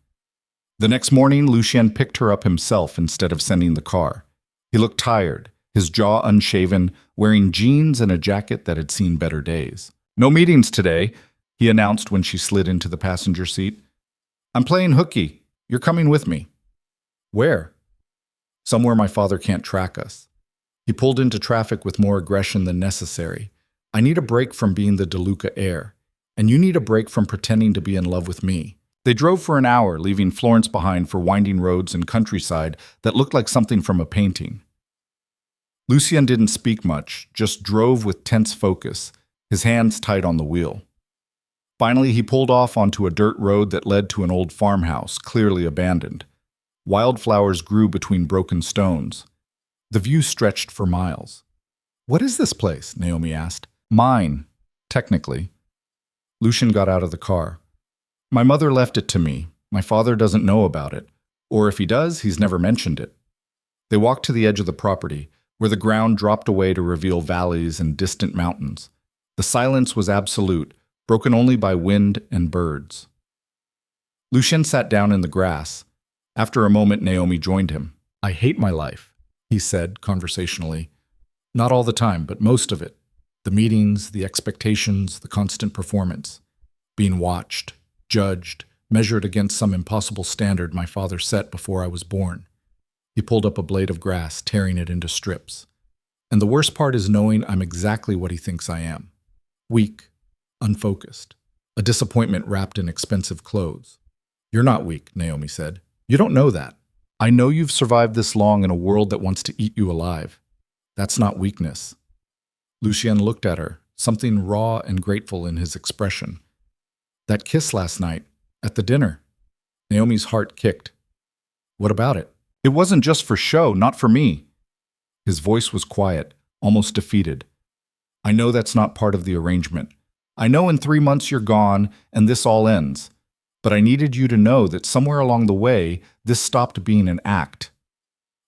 The next morning, Lucien picked her up himself instead of sending the car. He looked tired, his jaw unshaven, wearing jeans and a jacket that had seen better days. "No meetings today," he announced when she slid into the passenger seat. "I'm playing hooky. You're coming with me." "Where?" "Somewhere my father can't track us." He pulled into traffic with more aggression than necessary. I need a break from being the Duca heir, and you need a break from pretending to be in love with me. They drove for an hour, leaving Florence behind for winding roads and countryside that looked like something from a painting. Lucien didn't speak much, just drove with tense focus, his hands tight on the wheel. Finally, he pulled off onto a dirt road that led to an old farmhouse, clearly abandoned. Wildflowers grew between broken stones. The view stretched for miles. "What is this place?" Naomi asked. "Mine, technically." Lucien got out of the car. "My mother left it to me. My father doesn't know about it. Or if he does, he's never mentioned it." They walked to the edge of the property, where the ground dropped away to reveal valleys and distant mountains. The silence was absolute, broken only by wind and birds. Lucien sat down in the grass. After a moment, Naomi joined him. "I hate my life," he said conversationally. "Not all the time, but most of it. The meetings, the expectations, the constant performance. Being watched, judged, measured against some impossible standard my father set before I was born." He pulled up a blade of grass, tearing it into strips. "And the worst part is knowing I'm exactly what he thinks I am. Weak, unfocused, a disappointment wrapped in expensive clothes." "You're not weak," Naomi said. "You don't know that. I know you've survived this long in a world that wants to eat you alive. That's not weakness." Lucien looked at her, something raw and grateful in his expression. "That kiss last night, at the dinner." Naomi's heart kicked. "What about it?" "It wasn't just for show, not for me." His voice was quiet, almost defeated. "I know that's not part of the arrangement. I know in 3 months you're gone and this all ends. But I needed you to know that somewhere along the way, this stopped being an act."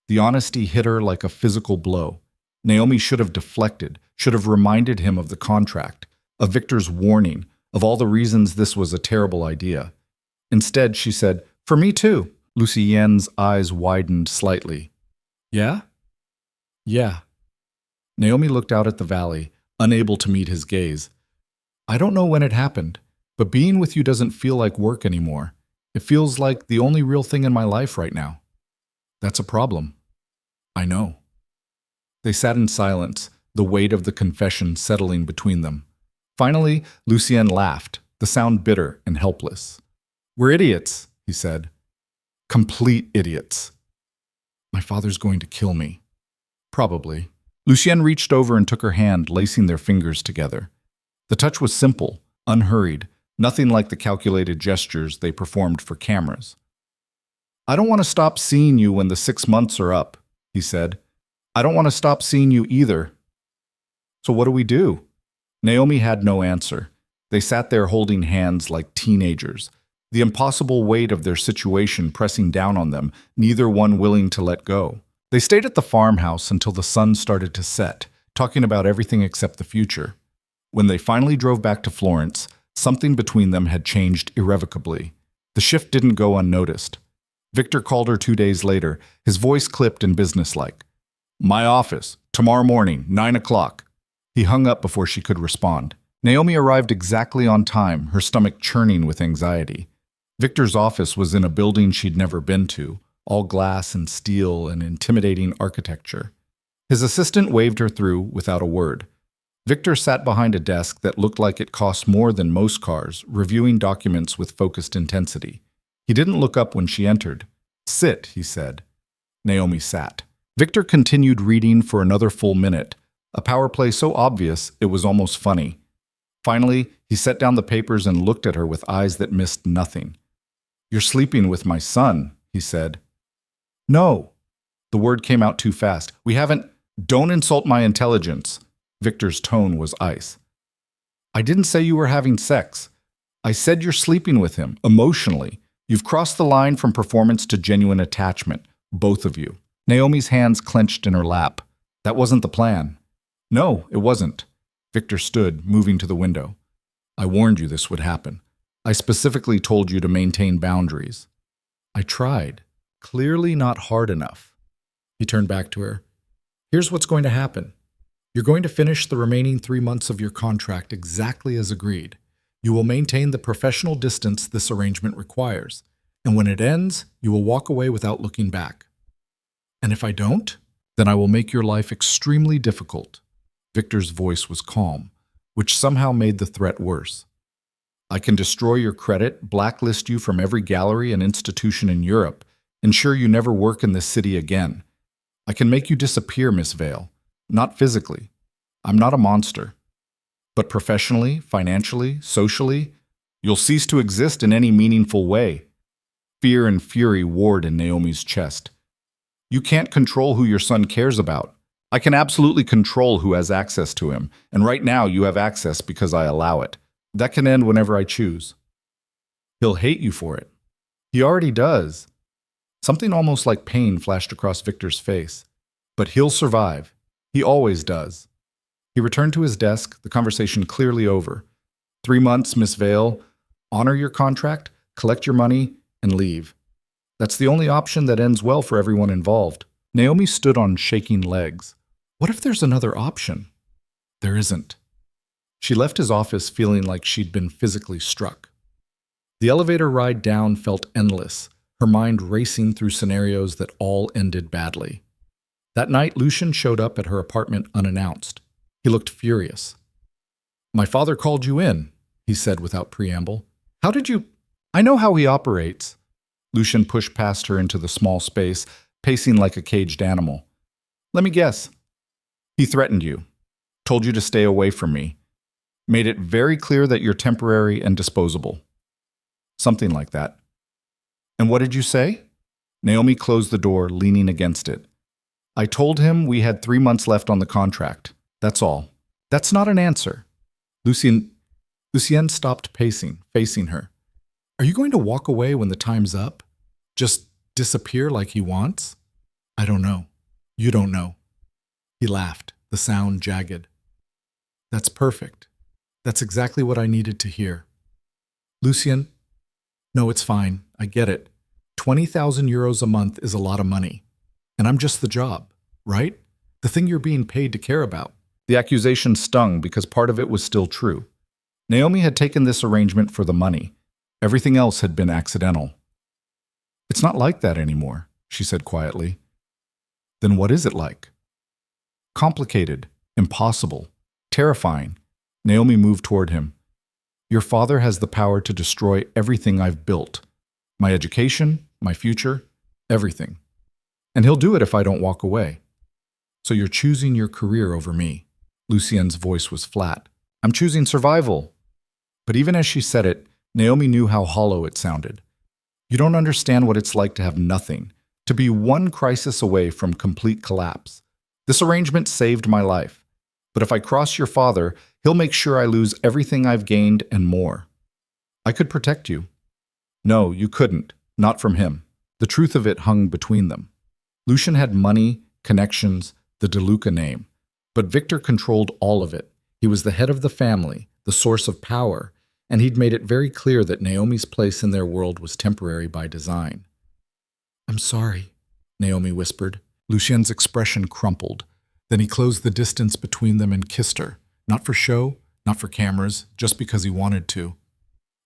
The honesty hit her like a physical blow. Naomi should have deflected, should have reminded him of the contract, of Victor's warning, of all the reasons this was a terrible idea. Instead, she said, "For me too." Lucien's eyes widened slightly. "Yeah?" "Yeah." Naomi looked out at the valley, unable to meet his gaze. "I don't know when it happened, but being with you doesn't feel like work anymore. It feels like the only real thing in my life right now." "That's a problem." "I know." They sat in silence, the weight of the confession settling between them. Finally, Lucien laughed, the sound bitter and helpless. "We're idiots," he said. "Complete idiots." "My father's going to kill me." "Probably." Lucien reached over and took her hand, lacing their fingers together. The touch was simple, unhurried, nothing like the calculated gestures they performed for cameras. "I don't want to stop seeing you when the 6 months are up," he said. "I don't want to stop seeing you either." "So what do we do?" Naomi had no answer. They sat there holding hands like teenagers, the impossible weight of their situation pressing down on them, neither one willing to let go. They stayed at the farmhouse until the sun started to set, talking about everything except the future. When they finally drove back to Florence, something between them had changed irrevocably. The shift didn't go unnoticed. Victor called her 2 days later, his voice clipped and businesslike. "My office, tomorrow morning, 9 o'clock. He hung up before she could respond. Naomi arrived exactly on time, her stomach churning with anxiety. Victor's office was in a building she'd never been to, all glass and steel and intimidating architecture. His assistant waved her through without a word. Victor sat behind a desk that looked like it cost more than most cars, reviewing documents with focused intensity. He didn't look up when she entered. "Sit," he said. Naomi sat. Victor continued reading for another full minute, a power play so obvious it was almost funny. Finally, he set down the papers and looked at her with eyes that missed nothing. "You're sleeping with my son," he said. "No." The word came out too fast. "We haven't—" "Don't insult my intelligence." Victor's tone was ice. "I didn't say you were having sex. I said you're sleeping with him, emotionally. You've crossed the line from performance to genuine attachment, both of you." Naomi's hands clenched in her lap. "That wasn't the plan." "No, it wasn't." Victor stood, moving to the window. "I warned you this would happen. I specifically told you to maintain boundaries." "I tried. Clearly not hard enough." He turned back to her. "Here's what's going to happen. You're going to finish the remaining 3 months of your contract exactly as agreed. You will maintain the professional distance this arrangement requires. And when it ends, you will walk away without looking back." "And if I don't?" Then I will make your life extremely difficult. Victor's voice was calm, which somehow made the threat worse. I can destroy your credit, blacklist you from every gallery and institution in Europe, ensure you never work in this city again. I can make you disappear, Miss Vale. Not physically. I'm not a monster. But professionally, financially, socially, you'll cease to exist in any meaningful way. Fear and fury warred in Naomi's chest. You can't control who your son cares about. I can absolutely control who has access to him, and right now you have access because I allow it. That can end whenever I choose. He'll hate you for it. He already does. Something almost like pain flashed across Victor's face. But he'll survive. He always does. He returned to his desk, the conversation clearly over. 3 months, Miss Vale. Honor your contract, collect your money, and leave. That's the only option that ends well for everyone involved. Naomi stood on shaking legs. What if there's another option? There isn't. She left his office feeling like she'd been physically struck. The elevator ride down felt endless, her mind racing through scenarios that all ended badly. That night, Lucian showed up at her apartment unannounced. He looked furious. My father called you in, he said without preamble. How did you... I know how he operates. Lucian pushed past her into the small space, pacing like a caged animal. Let me guess. He threatened you, told you to stay away from me, made it very clear that you're temporary and disposable. Something like that. And what did you say? Naomi closed the door, leaning against it. I told him we had 3 months left on the contract. That's all. That's not an answer. Lucienne stopped pacing, facing her. Are you going to walk away when the time's up? Just disappear like he wants? I don't know. You don't know. He laughed, the sound jagged. That's perfect. That's exactly what I needed to hear. Lucienne, no, it's fine. I get it. 20,000 euros a month is a lot of money. And I'm just the job, right? The thing you're being paid to care about. The accusation stung because part of it was still true. Naomi had taken this arrangement for the money. Everything else had been accidental. It's not like that anymore, she said quietly. Then what is it like? Complicated, impossible, terrifying. Naomi moved toward him. Your father has the power to destroy everything I've built. My education, my future, everything. And he'll do it if I don't walk away. So you're choosing your career over me. Lucienne's voice was flat. I'm choosing survival. But even as she said it, Naomi knew how hollow it sounded. You don't understand what it's like to have nothing, to be one crisis away from complete collapse. This arrangement saved my life. But if I cross your father, he'll make sure I lose everything I've gained and more. I could protect you. No, you couldn't. Not from him. The truth of it hung between them. Lucian had money, connections, the Duca name. But Victor controlled all of it. He was the head of the family, the source of power, and he'd made it very clear that Naomi's place in their world was temporary by design. I'm sorry, Naomi whispered. Lucien's expression crumpled. Then he closed the distance between them and kissed her, not for show, not for cameras, just because he wanted to.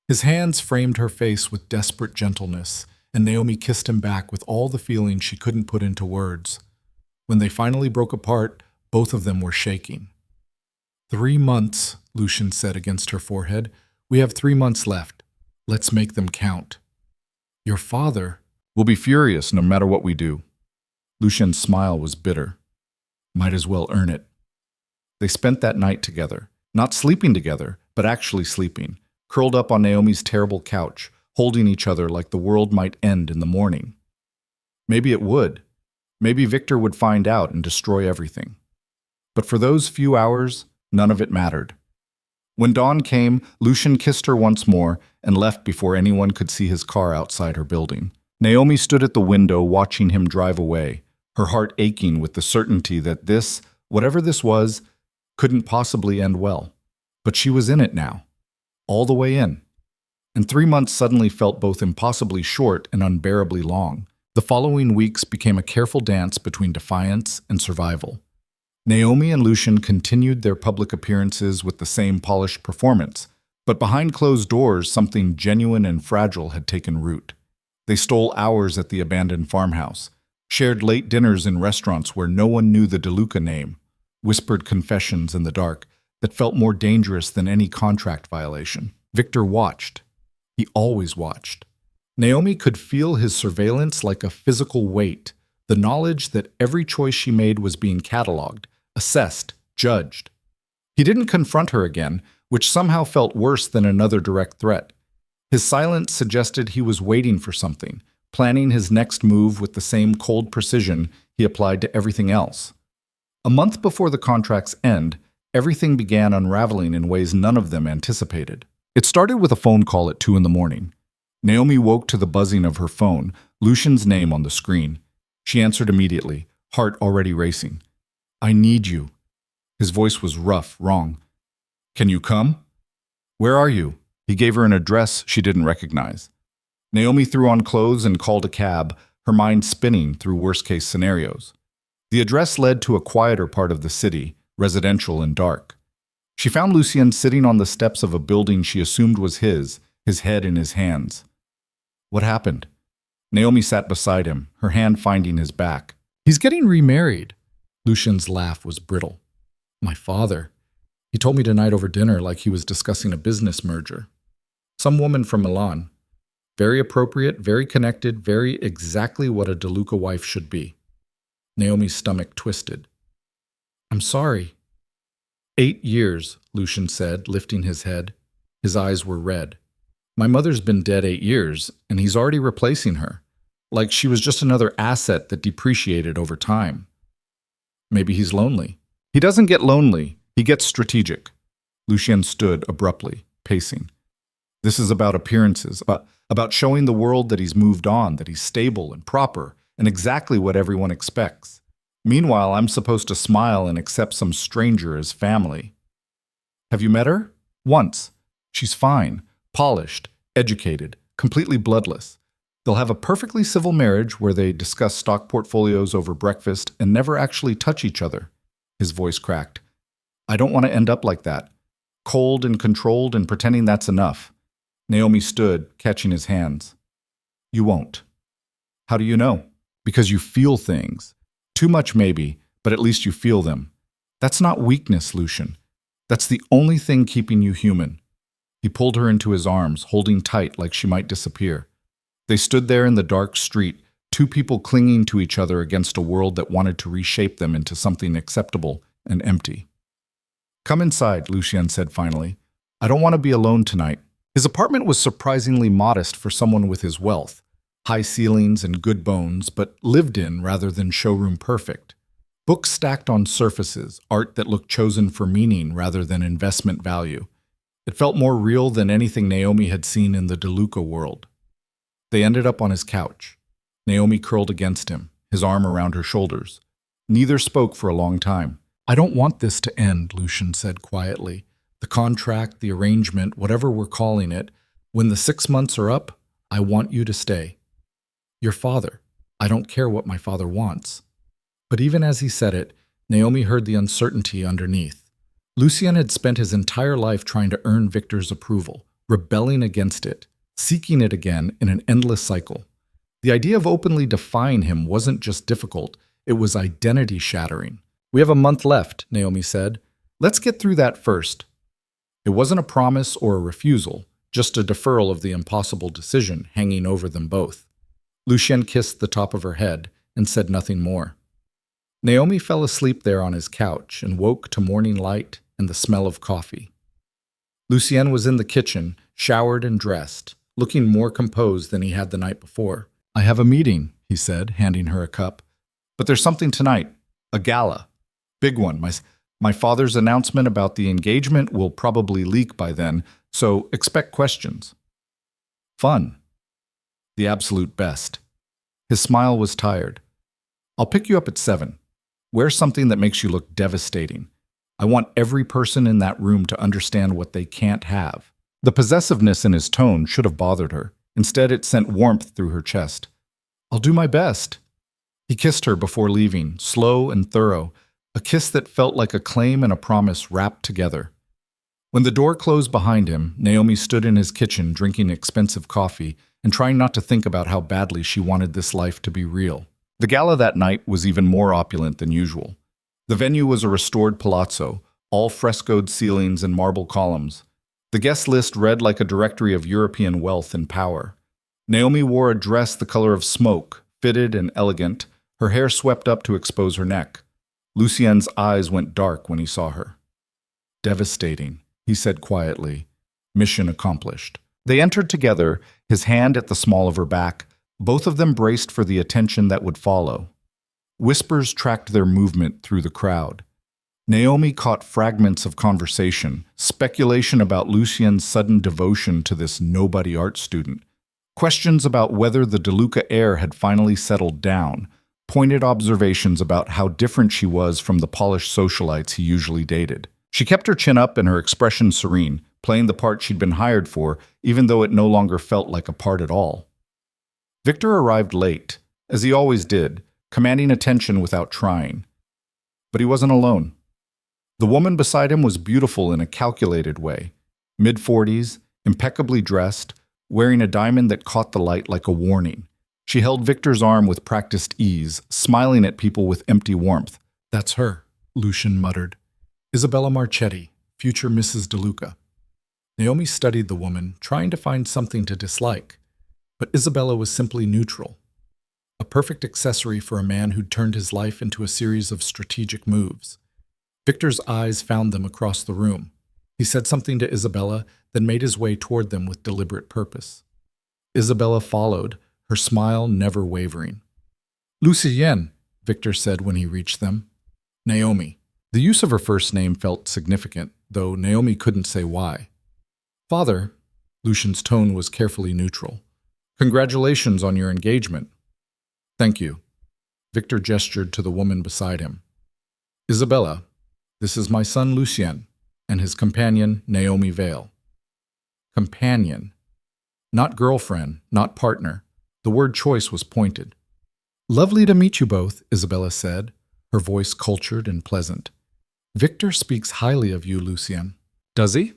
His hands framed her face with desperate gentleness, and Naomi kissed him back with all the feeling she couldn't put into words. When they finally broke apart, both of them were shaking. 3 months, Lucian said against her forehead. We have 3 months left. Let's make them count. Your father will be furious no matter what we do. Lucian's smile was bitter. Might as well earn it. They spent that night together, not sleeping together, but actually sleeping, curled up on Naomi's terrible couch, holding each other like the world might end in the morning. Maybe it would. Maybe Victor would find out and destroy everything. But for those few hours, none of it mattered. When dawn came, Lucian kissed her once more and left before anyone could see his car outside her building. Naomi stood at the window watching him drive away, her heart aching with the certainty that this, whatever this was, couldn't possibly end well. But she was in it now, all the way in. And 3 months suddenly felt both impossibly short and unbearably long. The following weeks became a careful dance between defiance and survival. Naomi and Lucian continued their public appearances with the same polished performance, but behind closed doors something genuine and fragile had taken root. They stole hours at the abandoned farmhouse, shared late dinners in restaurants where no one knew the DeLuca name, whispered confessions in the dark that felt more dangerous than any contract violation. Victor watched. He always watched. Naomi could feel his surveillance like a physical weight, the knowledge that every choice she made was being cataloged, assessed, judged. He didn't confront her again, which somehow felt worse than another direct threat. His silence suggested he was waiting for something, planning his next move with the same cold precision he applied to everything else. A month before the contract's end, everything began unraveling in ways none of them anticipated. It started with a phone call at 2 a.m. Naomi woke to the buzzing of her phone, Lucian's name on the screen. She answered immediately, heart already racing. "I need you." His voice was rough, wrong. "Can you come?" "Where are you?" He gave her an address she didn't recognize. Naomi threw on clothes and called a cab, her mind spinning through worst-case scenarios. The address led to a quieter part of the city, residential and dark. She found Lucien sitting on the steps of a building she assumed was his head in his hands. "What happened?" Naomi sat beside him, her hand finding his back. "He's getting remarried." Lucien's laugh was brittle. "My father. He told me tonight over dinner like he was discussing a business merger. Some woman from Milan. Very appropriate, very connected, very exactly what a DeLuca wife should be." Naomi's stomach twisted. "I'm sorry." 8 years, Lucian said, lifting his head. His eyes were red. "My mother's been dead 8 years, and he's already replacing her. Like she was just another asset that depreciated over time. Maybe he's lonely." "He doesn't get lonely. He gets strategic." Lucien stood abruptly, pacing. "This is about appearances, about showing the world that he's moved on, that he's stable and proper, and exactly what everyone expects. Meanwhile, I'm supposed to smile and accept some stranger as family." "Have you met her?" "Once. She's fine, polished, educated, completely bloodless. They'll have a perfectly civil marriage where they discuss stock portfolios over breakfast and never actually touch each other." His voice cracked. "I don't want to end up like that. Cold and controlled and pretending that's enough." Naomi stood, catching his hands. "You won't." "How do you know?" "Because you feel things. Too much maybe, but at least you feel them. That's not weakness, Lucian. That's the only thing keeping you human." He pulled her into his arms, holding tight like she might disappear. They stood there in the dark street, two people clinging to each other against a world that wanted to reshape them into something acceptable and empty. "Come inside," Lucien said finally. "I don't want to be alone tonight." His apartment was surprisingly modest for someone with his wealth. High ceilings and good bones, but lived in rather than showroom perfect. Books stacked on surfaces, art that looked chosen for meaning rather than investment value. It felt more real than anything Naomi had seen in the DeLuca world. They ended up on his couch. Naomi curled against him, his arm around her shoulders. Neither spoke for a long time. "I don't want this to end," Lucian said quietly. "The contract, the arrangement, whatever we're calling it, when the 6 months are up, I want you to stay. Your father. I don't care what my father wants." But even as he said it, Naomi heard the uncertainty underneath. Lucien had spent his entire life trying to earn Victor's approval, rebelling against it, seeking it again in an endless cycle. The idea of openly defying him wasn't just difficult, it was identity-shattering. "We have a month left," Naomi said. "Let's get through that first." It wasn't a promise or a refusal, just a deferral of the impossible decision hanging over them both. Lucien kissed the top of her head and said nothing more. Naomi fell asleep there on his couch and woke to morning light and the smell of coffee. Lucien was in the kitchen, showered and dressed, looking more composed than he had the night before. "I have a meeting," he said, handing her a cup. "But there's something tonight. A gala. Big one. My father's announcement about the engagement will probably leak by then, so expect questions." "Fun." "The absolute best." His smile was tired. "I'll pick you up at 7. Wear something that makes you look devastating. I want every person in that room to understand what they can't have." The possessiveness in his tone should have bothered her. Instead, it sent warmth through her chest. "I'll do my best." He kissed her before leaving, slow and thorough, a kiss that felt like a claim and a promise wrapped together. When the door closed behind him, Naomi stood in his kitchen drinking expensive coffee and trying not to think about how badly she wanted this life to be real. The gala that night was even more opulent than usual. The venue was a restored palazzo, all frescoed ceilings and marble columns. The guest list read like a directory of European wealth and power. Naomi wore a dress the color of smoke, fitted and elegant, her hair swept up to expose her neck. Lucien's eyes went dark when he saw her. "Devastating," he said quietly. "Mission accomplished." They entered together, his hand at the small of her back, both of them braced for the attention that would follow. Whispers tracked their movement through the crowd. Naomi caught fragments of conversation, speculation about Lucien's sudden devotion to this nobody art student, questions about whether the Duca heir had finally settled down, pointed observations about how different she was from the polished socialites he usually dated. She kept her chin up and her expression serene, playing the part she'd been hired for, even though it no longer felt like a part at all. Victor arrived late, as he always did, commanding attention without trying. But he wasn't alone. The woman beside him was beautiful in a calculated way, mid-40s, impeccably dressed, wearing a diamond that caught the light like a warning. She held Victor's arm with practiced ease, smiling at people with empty warmth. "That's her," Lucien muttered. "Isabella Marchetti, future Mrs. DeLuca." Naomi studied the woman, trying to find something to dislike. But Isabella was simply neutral. A perfect accessory for a man who'd turned his life into a series of strategic moves. Victor's eyes found them across the room. He said something to Isabella, then made his way toward them with deliberate purpose. Isabella followed, her smile never wavering. "Lucien," Victor said when he reached them. "Naomi." The use of her first name felt significant, though Naomi couldn't say why. "Father," Lucien's tone was carefully neutral. "Congratulations on your engagement." "Thank you." Victor gestured to the woman beside him. "Isabella, this is my son Lucien, and his companion, Naomi Vale." Companion. Not girlfriend, not partner. The word choice was pointed. "Lovely to meet you both," Isabella said, her voice cultured and pleasant. "Victor speaks highly of you, Lucien." "Does he?"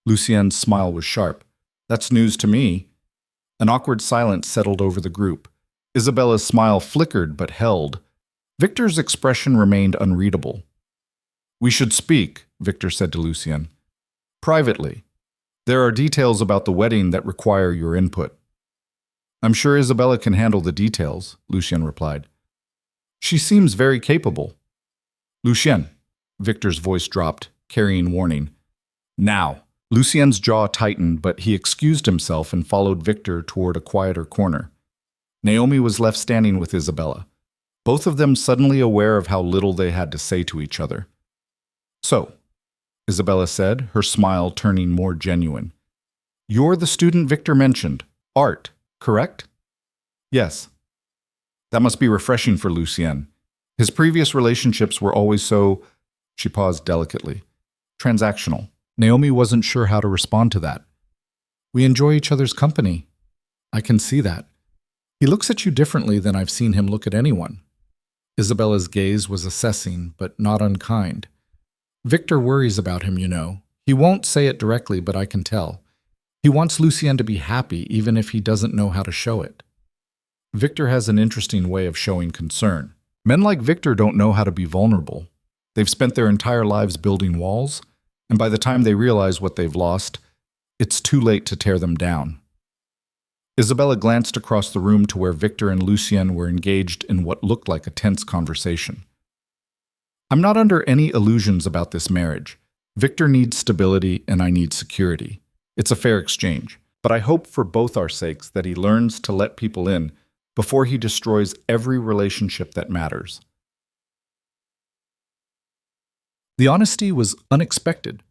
Lucien's smile was sharp. "That's news to me." An awkward silence settled over the group. Isabella's smile flickered but held. Victor's expression remained unreadable. "We should speak," Victor said to Lucien. "Privately. There are details about the wedding that require your input." "I'm sure Isabella can handle the details," Lucien replied. "She seems very capable." "Lucien," Victor's voice dropped, carrying warning. "Now." Lucien's jaw tightened, but he excused himself and followed Victor toward a quieter corner. Naomi was left standing with Isabella, both of them suddenly aware of how little they had to say to each other. "So," Isabella said, her smile turning more genuine. "You're the student Victor mentioned. Art, correct?" "Yes." That must be refreshing for Lucien. His previous relationships were always so, she paused delicately, transactional. Naomi wasn't sure how to respond to that. "We enjoy each other's company. I can see that. He looks at you differently than I've seen him look at anyone." Isabella's gaze was assessing, but not unkind. "Victor worries about him, you know. He won't say it directly, but I can tell. He wants Lucien to be happy, even if he doesn't know how to show it." Victor has an interesting way of showing concern. Men like Victor don't know how to be vulnerable. They've spent their entire lives building walls, and by the time they realize what they've lost, it's too late to tear them down. Isabella glanced across the room to where Victor and Lucien were engaged in what looked like a tense conversation. "I'm not under any illusions about this marriage. Victor needs stability and I need security. It's a fair exchange, but I hope for both our sakes that he learns to let people in before he destroys every relationship that matters." The honesty was unexpected.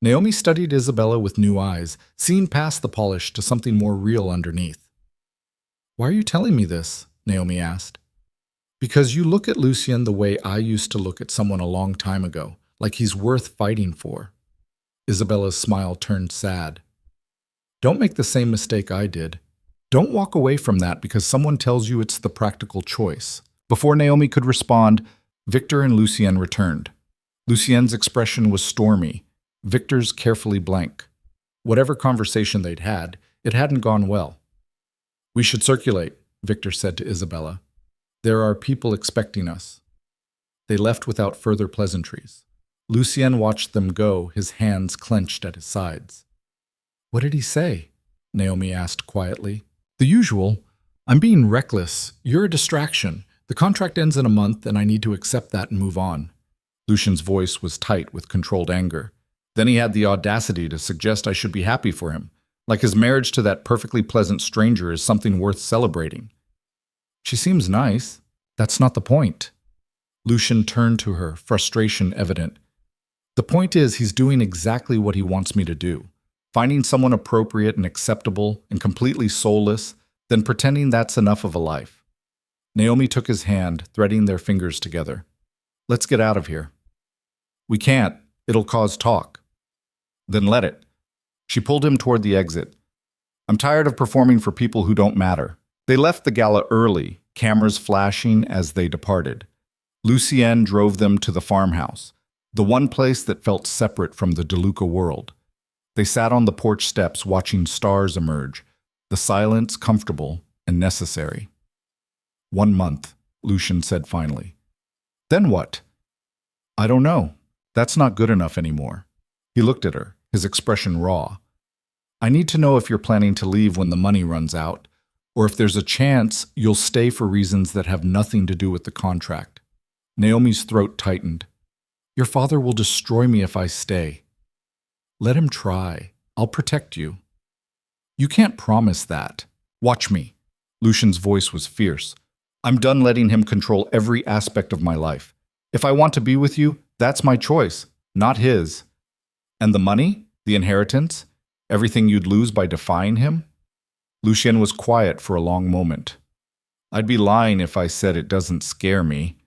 Naomi studied Isabella with new eyes, seeing past the polish to something more real underneath. "Why are you telling me this?" Naomi asked. "Because you look at Lucien the way I used to look at someone a long time ago, like he's worth fighting for." Isabella's smile turned sad. "Don't make the same mistake I did. Don't walk away from that because someone tells you it's the practical choice." Before Naomi could respond, Victor and Lucien returned. Lucien's expression was stormy, Victor's carefully blank. Whatever conversation they'd had, it hadn't gone well. "We should circulate," Victor said to Isabella. There are people expecting us. They left without further pleasantries. Lucien watched them go, his hands clenched at his sides. What did he say? Naomi asked quietly. The usual. I'm being reckless. You're a distraction. The contract ends in a month, and I need to accept that and move on. Lucien's voice was tight with controlled anger. Then he had the audacity to suggest I should be happy for him, like his marriage to that perfectly pleasant stranger is something worth celebrating. She seems nice. That's not the point. Lucien turned to her, frustration evident. The point is he's doing exactly what he wants me to do, finding someone appropriate and acceptable and completely soulless, then pretending that's enough of a life. Naomi took his hand, threading their fingers together. Let's get out of here. We can't. It'll cause talk. Then let it. She pulled him toward the exit. I'm tired of performing for people who don't matter. They left the gala early, cameras flashing as they departed. Lucien drove them to the farmhouse, the one place that felt separate from the Duca world. They sat on the porch steps watching stars emerge, the silence comfortable and necessary. 1 month, Lucien said finally. Then what? I don't know. That's not good enough anymore. He looked at her, his expression raw. I need to know if you're planning to leave when the money runs out, or if there's a chance you'll stay for reasons that have nothing to do with the contract. Naomi's throat tightened. Your father will destroy me if I stay. Let him try. I'll protect you. You can't promise that. Watch me. Lucien's voice was fierce. I'm done letting him control every aspect of my life. If I want to be with you, that's my choice, not his. And the money? The inheritance? Everything you'd lose by defying him? Lucien was quiet for a long moment. I'd be lying if I said it doesn't scare me.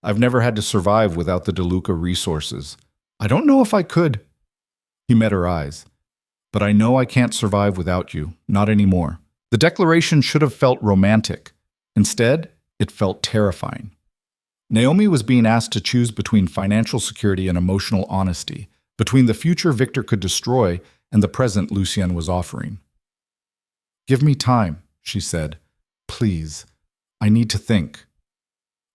I've never had to survive without the Duca resources. I don't know if I could. He met her eyes. But I know I can't survive without you, not anymore. The declaration should have felt romantic. Instead, it felt terrifying. Naomi was being asked to choose between financial security and emotional honesty, between the future Victor could destroy and the present Lucien was offering. Give me time, she said. Please. I need to think.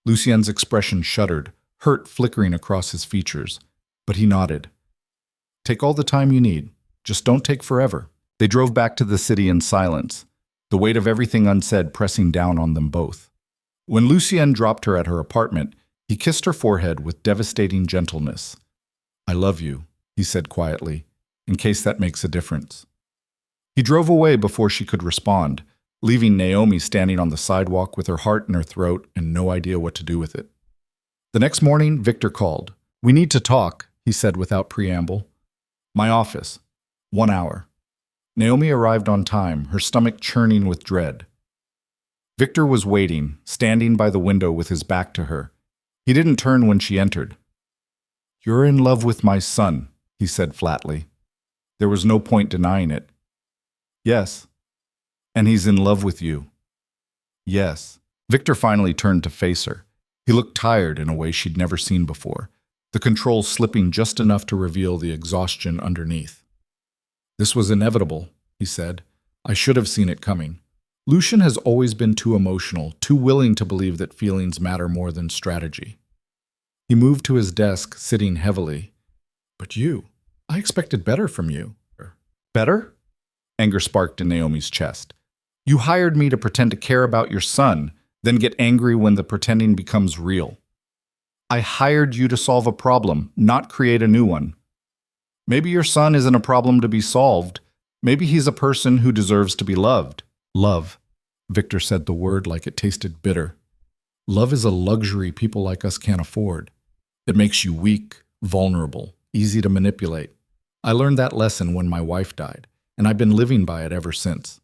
Lucien's expression shuddered, hurt flickering across his features, but he nodded. Take all the time you need. Just don't take forever. They drove back to the city in silence, the weight of everything unsaid pressing down on them both. When Lucien dropped her at her apartment, he kissed her forehead with devastating gentleness. I love you, he said quietly, in case that makes a difference. He drove away before she could respond, leaving Naomi standing on the sidewalk with her heart in her throat and no idea what to do with it. The next morning, Victor called. We need to talk, he said without preamble. My office. 1 hour. Naomi arrived on time, her stomach churning with dread. Victor was waiting, standing by the window with his back to her. He didn't turn when she entered. You're in love with my son, he said flatly. There was no point denying it. Yes. And he's in love with you. Yes. Victor finally turned to face her. He looked tired in a way she'd never seen before, the controls slipping just enough to reveal the exhaustion underneath. This was inevitable, he said. I should have seen it coming. Lucien has always been too emotional, too willing to believe that feelings matter more than strategy. He moved to his desk, sitting heavily. But you, I expected better from you. Better? Anger sparked in Naomi's chest. You hired me to pretend to care about your son, then get angry when the pretending becomes real. I hired you to solve a problem, not create a new one. Maybe your son isn't a problem to be solved. Maybe he's a person who deserves to be loved. Love. Victor said the word like it tasted bitter. Love is a luxury people like us can't afford. It makes you weak, vulnerable, easy to manipulate. I learned that lesson when my wife died, and I've been living by it ever since.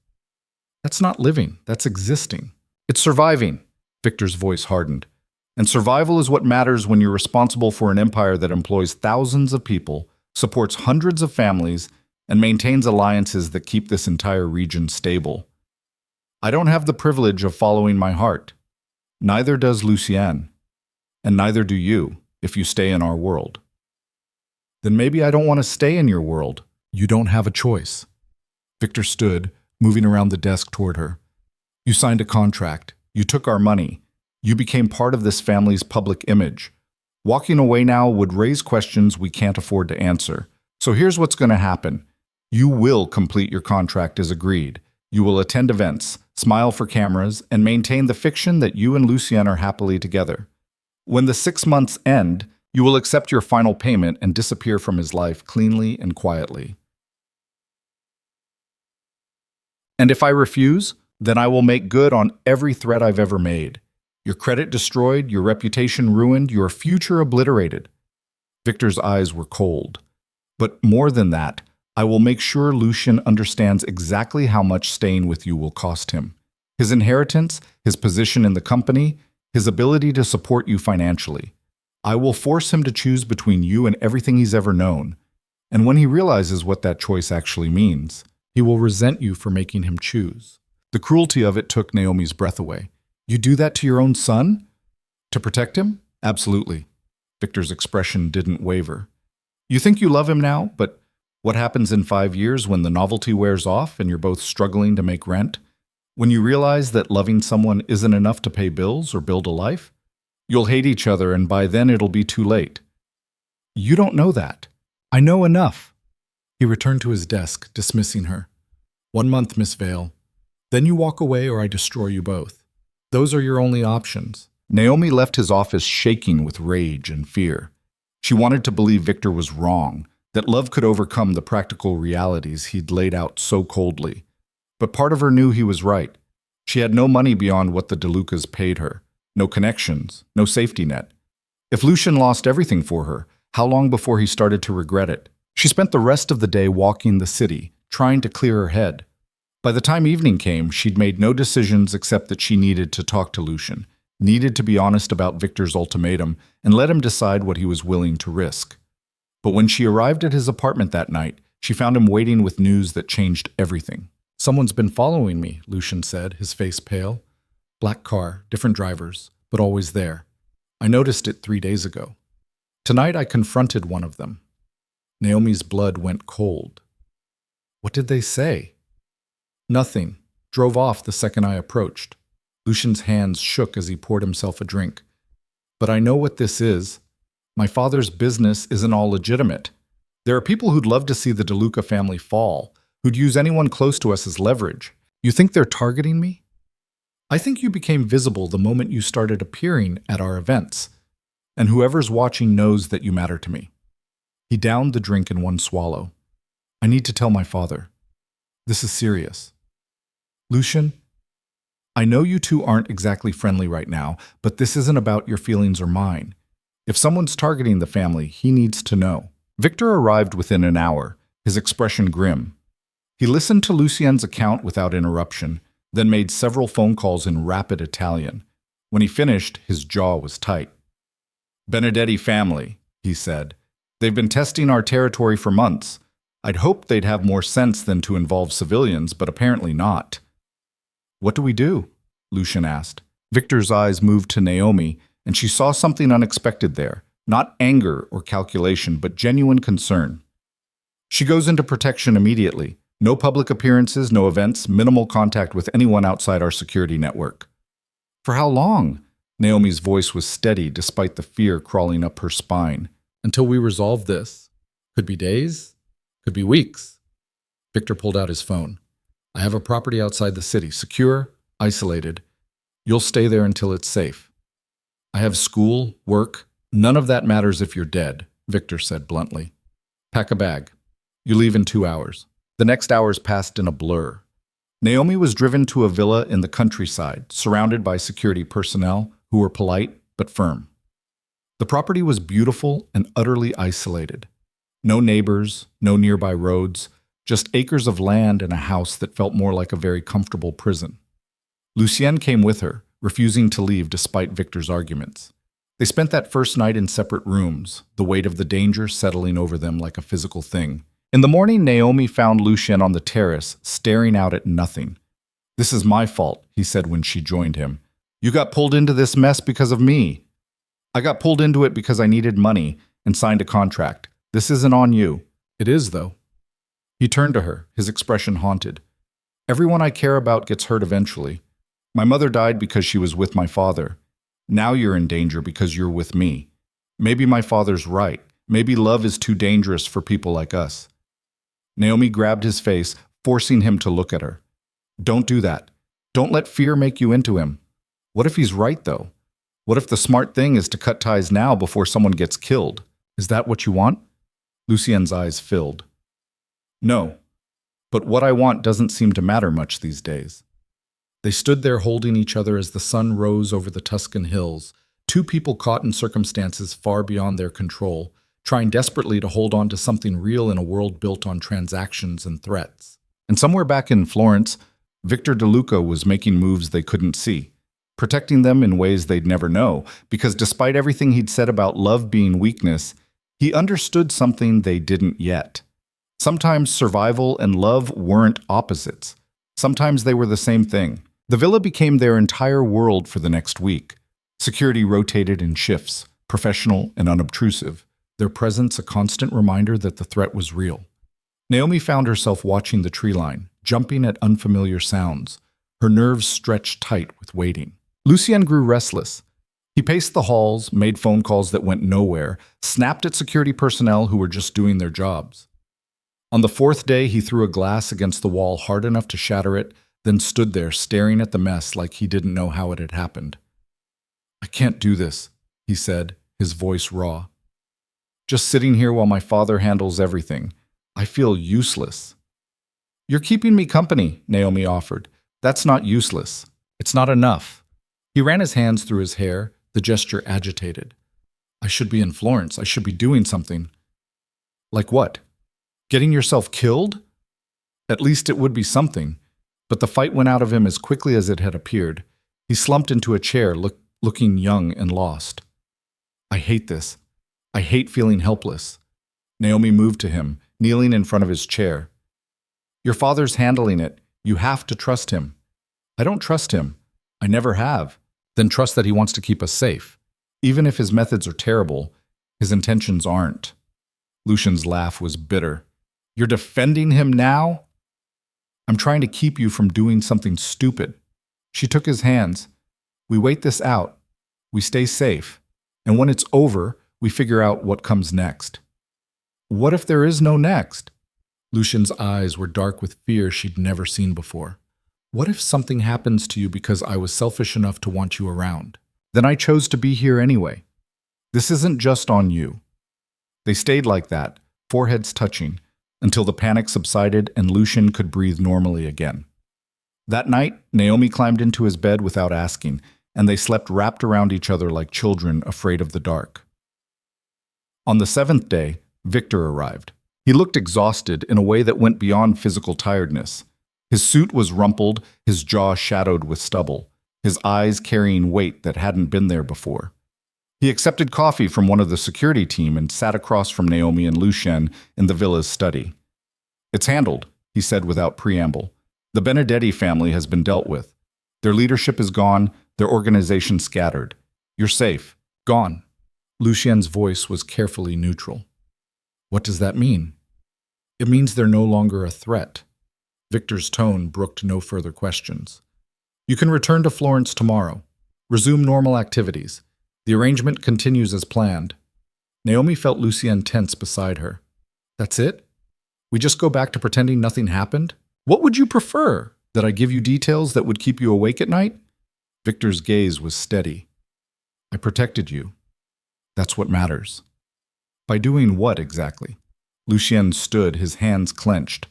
That's not living, that's existing. It's surviving. Victor's voice hardened. And survival is what matters when you're responsible for an empire that employs thousands of people, supports hundreds of families, and maintains alliances that keep this entire region stable. I don't have the privilege of following my heart. Neither does Lucien. And neither do you, if you stay in our world. Then maybe I don't want to stay in your world. You don't have a choice. Victor stood, moving around the desk toward her. You signed a contract. You took our money. You became part of this family's public image. Walking away now would raise questions we can't afford to answer. So here's what's going to happen. You will complete your contract as agreed. You will attend events, smile for cameras, and maintain the fiction that you and Lucien are happily together. When the 6 months end, you will accept your final payment and disappear from his life cleanly and quietly. And if I refuse, then I will make good on every threat I've ever made. Your credit destroyed, your reputation ruined, your future obliterated. Victor's eyes were cold. But more than that, I will make sure Lucien understands exactly how much staying with you will cost him. His inheritance, his position in the company, his ability to support you financially. I will force him to choose between you and everything he's ever known. And when he realizes what that choice actually means, he will resent you for making him choose. The cruelty of it took Naomi's breath away. You do that to your own son? To protect him? Absolutely. Victor's expression didn't waver. You think you love him now, but what happens in 5 years when the novelty wears off and you're both struggling to make rent? When you realize that loving someone isn't enough to pay bills or build a life? You'll hate each other, and by then it'll be too late. You don't know that. I know enough. He returned to his desk, dismissing her. 1 month, Miss Vale. Then you walk away or I destroy you both. Those are your only options. Naomi left his office shaking with rage and fear. She wanted to believe Victor was wrong, that love could overcome the practical realities he'd laid out so coldly. But part of her knew he was right. She had no money beyond what the DeLucas paid her, no connections, no safety net. If Lucien lost everything for her, how long before he started to regret it? She spent the rest of the day walking the city, trying to clear her head. By the time evening came, she'd made no decisions except that she needed to talk to Lucien, needed to be honest about Victor's ultimatum, and let him decide what he was willing to risk. But when she arrived at his apartment that night, she found him waiting with news that changed everything. Someone's been following me, Lucien said, his face pale. Black car, different drivers, but always there. I noticed it 3 days ago. Tonight I confronted one of them. Naomi's blood went cold. What did they say? Nothing. Drove off the second I approached. Lucien's hands shook as he poured himself a drink. But I know what this is. My father's business isn't all legitimate. There are people who'd love to see the DeLuca family fall, who'd use anyone close to us as leverage. You think they're targeting me? I think you became visible the moment you started appearing at our events, and whoever's watching knows that you matter to me. He downed the drink in one swallow. I need to tell my father. This is serious. Lucien, I know you two aren't exactly friendly right now, but this isn't about your feelings or mine. If someone's targeting the family, he needs to know. Victor arrived within an hour, his expression grim. He listened to Lucien's account without interruption, then made several phone calls in rapid Italian. When he finished, his jaw was tight. Benedetti family, he said. They've been testing our territory for months. I'd hoped they'd have more sense than to involve civilians, but apparently not. What do we do? Lucien asked. Victor's eyes moved to Naomi, and she saw something unexpected there. Not anger or calculation, but genuine concern. She goes into protection immediately. No public appearances, no events, minimal contact with anyone outside our security network. For how long? Naomi's voice was steady despite the fear crawling up her spine. Until we resolve this. Could be days, could be weeks. Victor pulled out his phone. I have a property outside the city, secure, isolated. You'll stay there until it's safe. I have school, work. None of that matters if you're dead, Victor said bluntly. Pack a bag. You leave in 2 hours. The next hours passed in a blur. Naomi was driven to a villa in the countryside, surrounded by security personnel who were polite but firm. The property was beautiful and utterly isolated. No neighbors, no nearby roads, just acres of land and a house that felt more like a very comfortable prison. Lucien came with her, refusing to leave despite Victor's arguments. They spent that first night in separate rooms, the weight of the danger settling over them like a physical thing. In the morning, Naomi found Lucien on the terrace, staring out at nothing. This is my fault, he said when she joined him. You got pulled into this mess because of me. I got pulled into it because I needed money and signed a contract. This isn't on you. It is, though. He turned to her, his expression haunted. Everyone I care about gets hurt eventually. My mother died because she was with my father. Now you're in danger because you're with me. Maybe my father's right. Maybe love is too dangerous for people like us." Naomi grabbed his face, forcing him to look at her. "Don't do that. Don't let fear make you into him. What if he's right, though? What if the smart thing is to cut ties now before someone gets killed? Is that what you want?" Lucien's eyes filled. "No. But what I want doesn't seem to matter much these days." They stood there holding each other as the sun rose over the Tuscan hills, two people caught in circumstances far beyond their control, trying desperately to hold on to something real in a world built on transactions and threats. And somewhere back in Florence, Victor de Luca was making moves they couldn't see, protecting them in ways they'd never know, because despite everything he'd said about love being weakness, he understood something they didn't yet. Sometimes survival and love weren't opposites. Sometimes they were the same thing. The villa became their entire world for the next week. Security rotated in shifts, professional and unobtrusive, their presence a constant reminder that the threat was real. Naomi found herself watching the tree line, jumping at unfamiliar sounds, her nerves stretched tight with waiting. Lucien grew restless. He paced the halls, made phone calls that went nowhere, snapped at security personnel who were just doing their jobs. On the fourth day, he threw a glass against the wall hard enough to shatter it, then stood there staring at the mess like he didn't know how it had happened. "I can't do this," he said, his voice raw. "Just sitting here while my father handles everything. I feel useless." "You're keeping me company," Naomi offered. "That's not useless. It's not enough." He ran his hands through his hair, the gesture agitated. "I should be in Florence. I should be doing something." "Like what? Getting yourself killed?" At least it would be something. But the fight went out of him as quickly as it had appeared. He slumped into a chair, looking young and lost. "I hate this. I hate feeling helpless." Naomi moved to him, kneeling in front of his chair. "Your father's handling it. You have to trust him." "I don't trust him. I never have." "Then trust that he wants to keep us safe. Even if his methods are terrible, his intentions aren't." Lucien's laugh was bitter. "You're defending him now?" "I'm trying to keep you from doing something stupid." She took his hands. "We wait this out. We stay safe. And when it's over, we figure out what comes next." "What if there is no next?" Lucien's eyes were dark with fear she'd never seen before. "What if something happens to you because I was selfish enough to want you around? Then I chose to be here anyway. This isn't just on you." They stayed like that, foreheads touching, until the panic subsided and Lucien could breathe normally again. That night, Naomi climbed into his bed without asking, and they slept wrapped around each other like children afraid of the dark. On the seventh day, Victor arrived. He looked exhausted in a way that went beyond physical tiredness. His suit was rumpled, his jaw shadowed with stubble, his eyes carrying weight that hadn't been there before. He accepted coffee from one of the security team and sat across from Naomi and Lucien in the villa's study. "It's handled," he said without preamble. "The Benedetti family has been dealt with. Their leadership is gone, their organization scattered. You're safe. Gone." Lucien's voice was carefully neutral. "What does that mean?" "It means they're no longer a threat." Victor's tone brooked no further questions. "You can return to Florence tomorrow. Resume normal activities. The arrangement continues as planned." Naomi felt Lucien tense beside her. "That's it? We just go back to pretending nothing happened? What would you prefer? That I give you details that would keep you awake at night?" Victor's gaze was steady. "I protected you. That's what matters." "By doing what exactly?" Lucien stood, his hands clenched.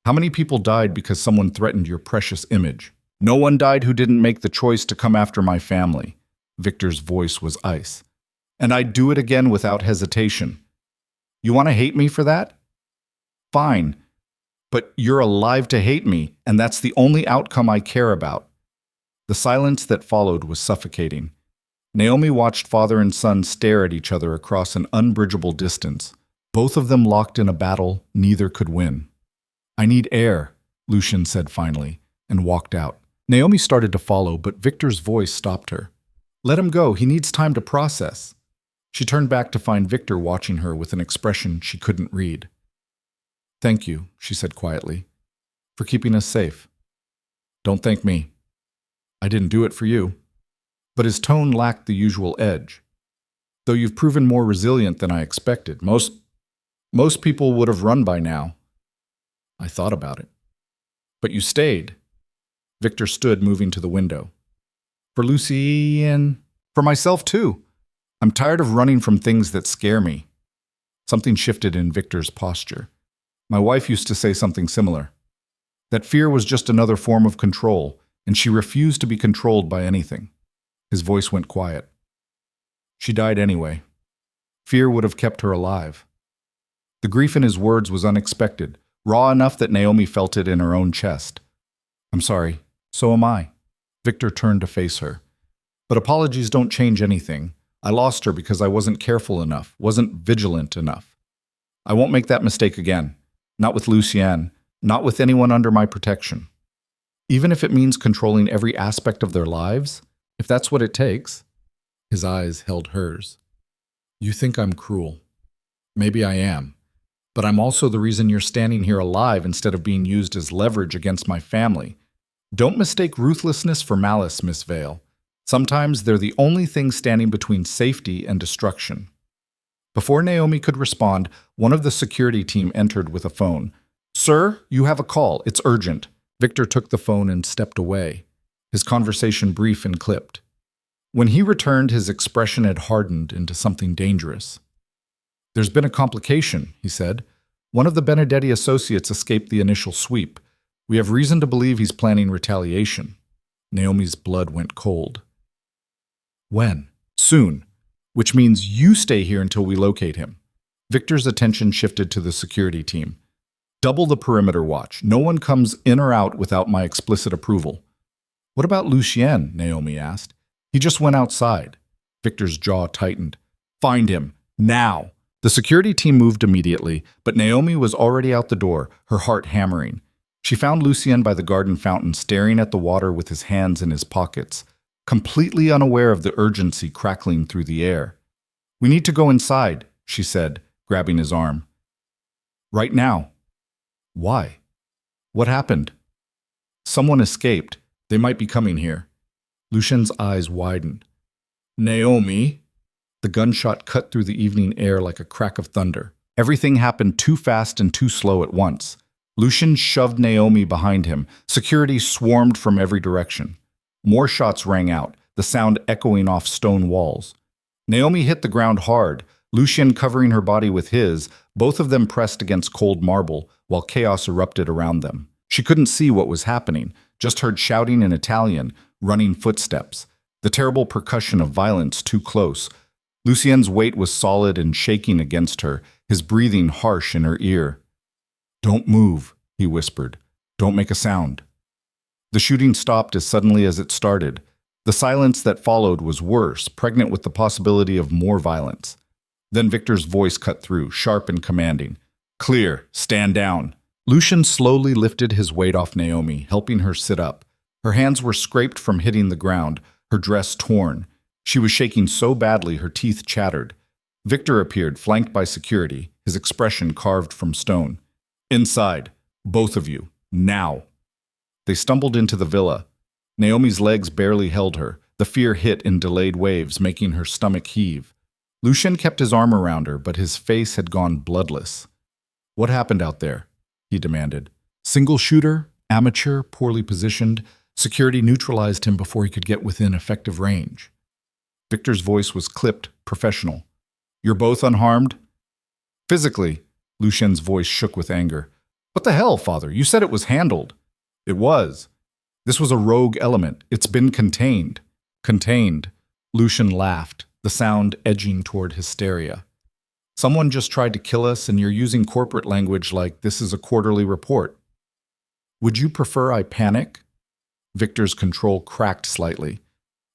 "How many people died because someone threatened your precious image?" "No one died who didn't make the choice to come after my family." Victor's voice was ice. "And I'd do it again without hesitation. You want to hate me for that? Fine. But you're alive to hate me, and that's the only outcome I care about." The silence that followed was suffocating. Naomi watched father and son stare at each other across an unbridgeable distance, both of them locked in a battle neither could win. "I need air," Lucien said finally, and walked out. Naomi started to follow, but Victor's voice stopped her. "Let him go. He needs time to process." She turned back to find Victor watching her with an expression she couldn't read. "Thank you," she said quietly, "for keeping us safe." "Don't thank me. I didn't do it for you." but his tone lacked the usual edge. Though you've proven more resilient than I expected. Most people would have run by now. I thought about it. But you stayed. Victor stood, moving to the window. For Lucy and for myself, too. I'm tired of running from things that scare me. Something shifted in Victor's posture. My wife used to say something similar. That fear was just another form of control, and she refused to be controlled by anything. His voice went quiet. She died anyway. Fear would have kept her alive. The grief in his words was unexpected, raw enough that Naomi felt it in her own chest. I'm sorry. So am I. Victor turned to face her. But apologies don't change anything. I lost her because I wasn't careful enough, wasn't vigilant enough. I won't make that mistake again. Not with Lucienne, not with anyone under my protection. Even if it means controlling every aspect of their lives, if that's what it takes. His eyes held hers. You think I'm cruel. Maybe I am. But I'm also the reason you're standing here alive instead of being used as leverage against my family. Don't mistake ruthlessness for malice, Miss Vale. Sometimes they're the only thing standing between safety and destruction. Before Naomi could respond, one of the security team entered with a phone. Sir, you have a call. It's urgent. Victor took the phone and stepped away, his conversation brief and clipped. When he returned, his expression had hardened into something dangerous. There's been a complication, he said. One of the Benedetti associates escaped the initial sweep. We have reason to believe he's planning retaliation. Naomi's blood went cold. When? Soon. Which means you stay here until we locate him. Victor's attention shifted to the security team. Double the perimeter watch. No one comes in or out without my explicit approval. What about Lucien? Naomi asked. He just went outside. Victor's jaw tightened. Find him. Now. The security team moved immediately, but Naomi was already out the door, her heart hammering. She found Lucien by the garden fountain, staring at the water with his hands in his pockets, completely unaware of the urgency crackling through the air. We need to go inside, she said, grabbing his arm. Right now. Why? What happened? Someone escaped. They might be coming here. Lucien's eyes widened. Naomi? The gunshot cut through the evening air like a crack of thunder. Everything happened too fast and too slow at once. Lucien shoved Naomi behind him. Security swarmed from every direction. More shots rang out, the sound echoing off stone walls. Naomi hit the ground hard, Lucien covering her body with his, both of them pressed against cold marble, while chaos erupted around them. She couldn't see what was happening, just heard shouting in Italian, running footsteps, the terrible percussion of violence too close. Lucien's weight was solid and shaking against her, his breathing harsh in her ear. Don't move, he whispered. Don't make a sound. The shooting stopped as suddenly as it started. The silence that followed was worse, pregnant with the possibility of more violence. Then Victor's voice cut through, sharp and commanding. Clear, stand down. Lucien slowly lifted his weight off Naomi, helping her sit up. Her hands were scraped from hitting the ground, her dress torn. She was shaking so badly her teeth chattered. Victor appeared, flanked by security, his expression carved from stone. Inside, both of you, now. They stumbled into the villa. Naomi's legs barely held her. The fear hit in delayed waves, making her stomach heave. Lucien kept his arm around her, but his face had gone bloodless. What happened out there? He demanded. Single shooter, amateur, poorly positioned. Security neutralized him before he could get within effective range. Victor's voice was clipped, professional. You're both unharmed? Physically, Lucien's voice shook with anger. What the hell, Father? You said it was handled. It was. This was a rogue element. It's been contained. Contained. Lucien laughed, the sound edging toward hysteria. Someone just tried to kill us and you're using corporate language like this is a quarterly report. Would you prefer I panic? Victor's control cracked slightly.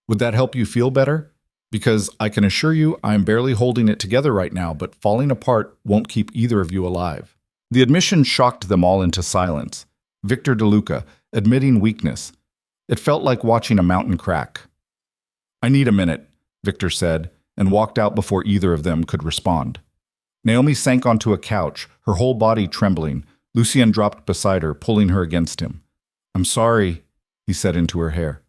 Would that help you feel better? Because I can assure you I'm barely holding it together right now, but falling apart won't keep either of you alive. The admission shocked them all into silence. Victor DeLuca, admitting weakness. It felt like watching a mountain crack. I need a minute, Victor said, and walked out before either of them could respond. Naomi sank onto a couch, her whole body trembling. Lucien dropped beside her, pulling her against him. I'm sorry, he said into her hair.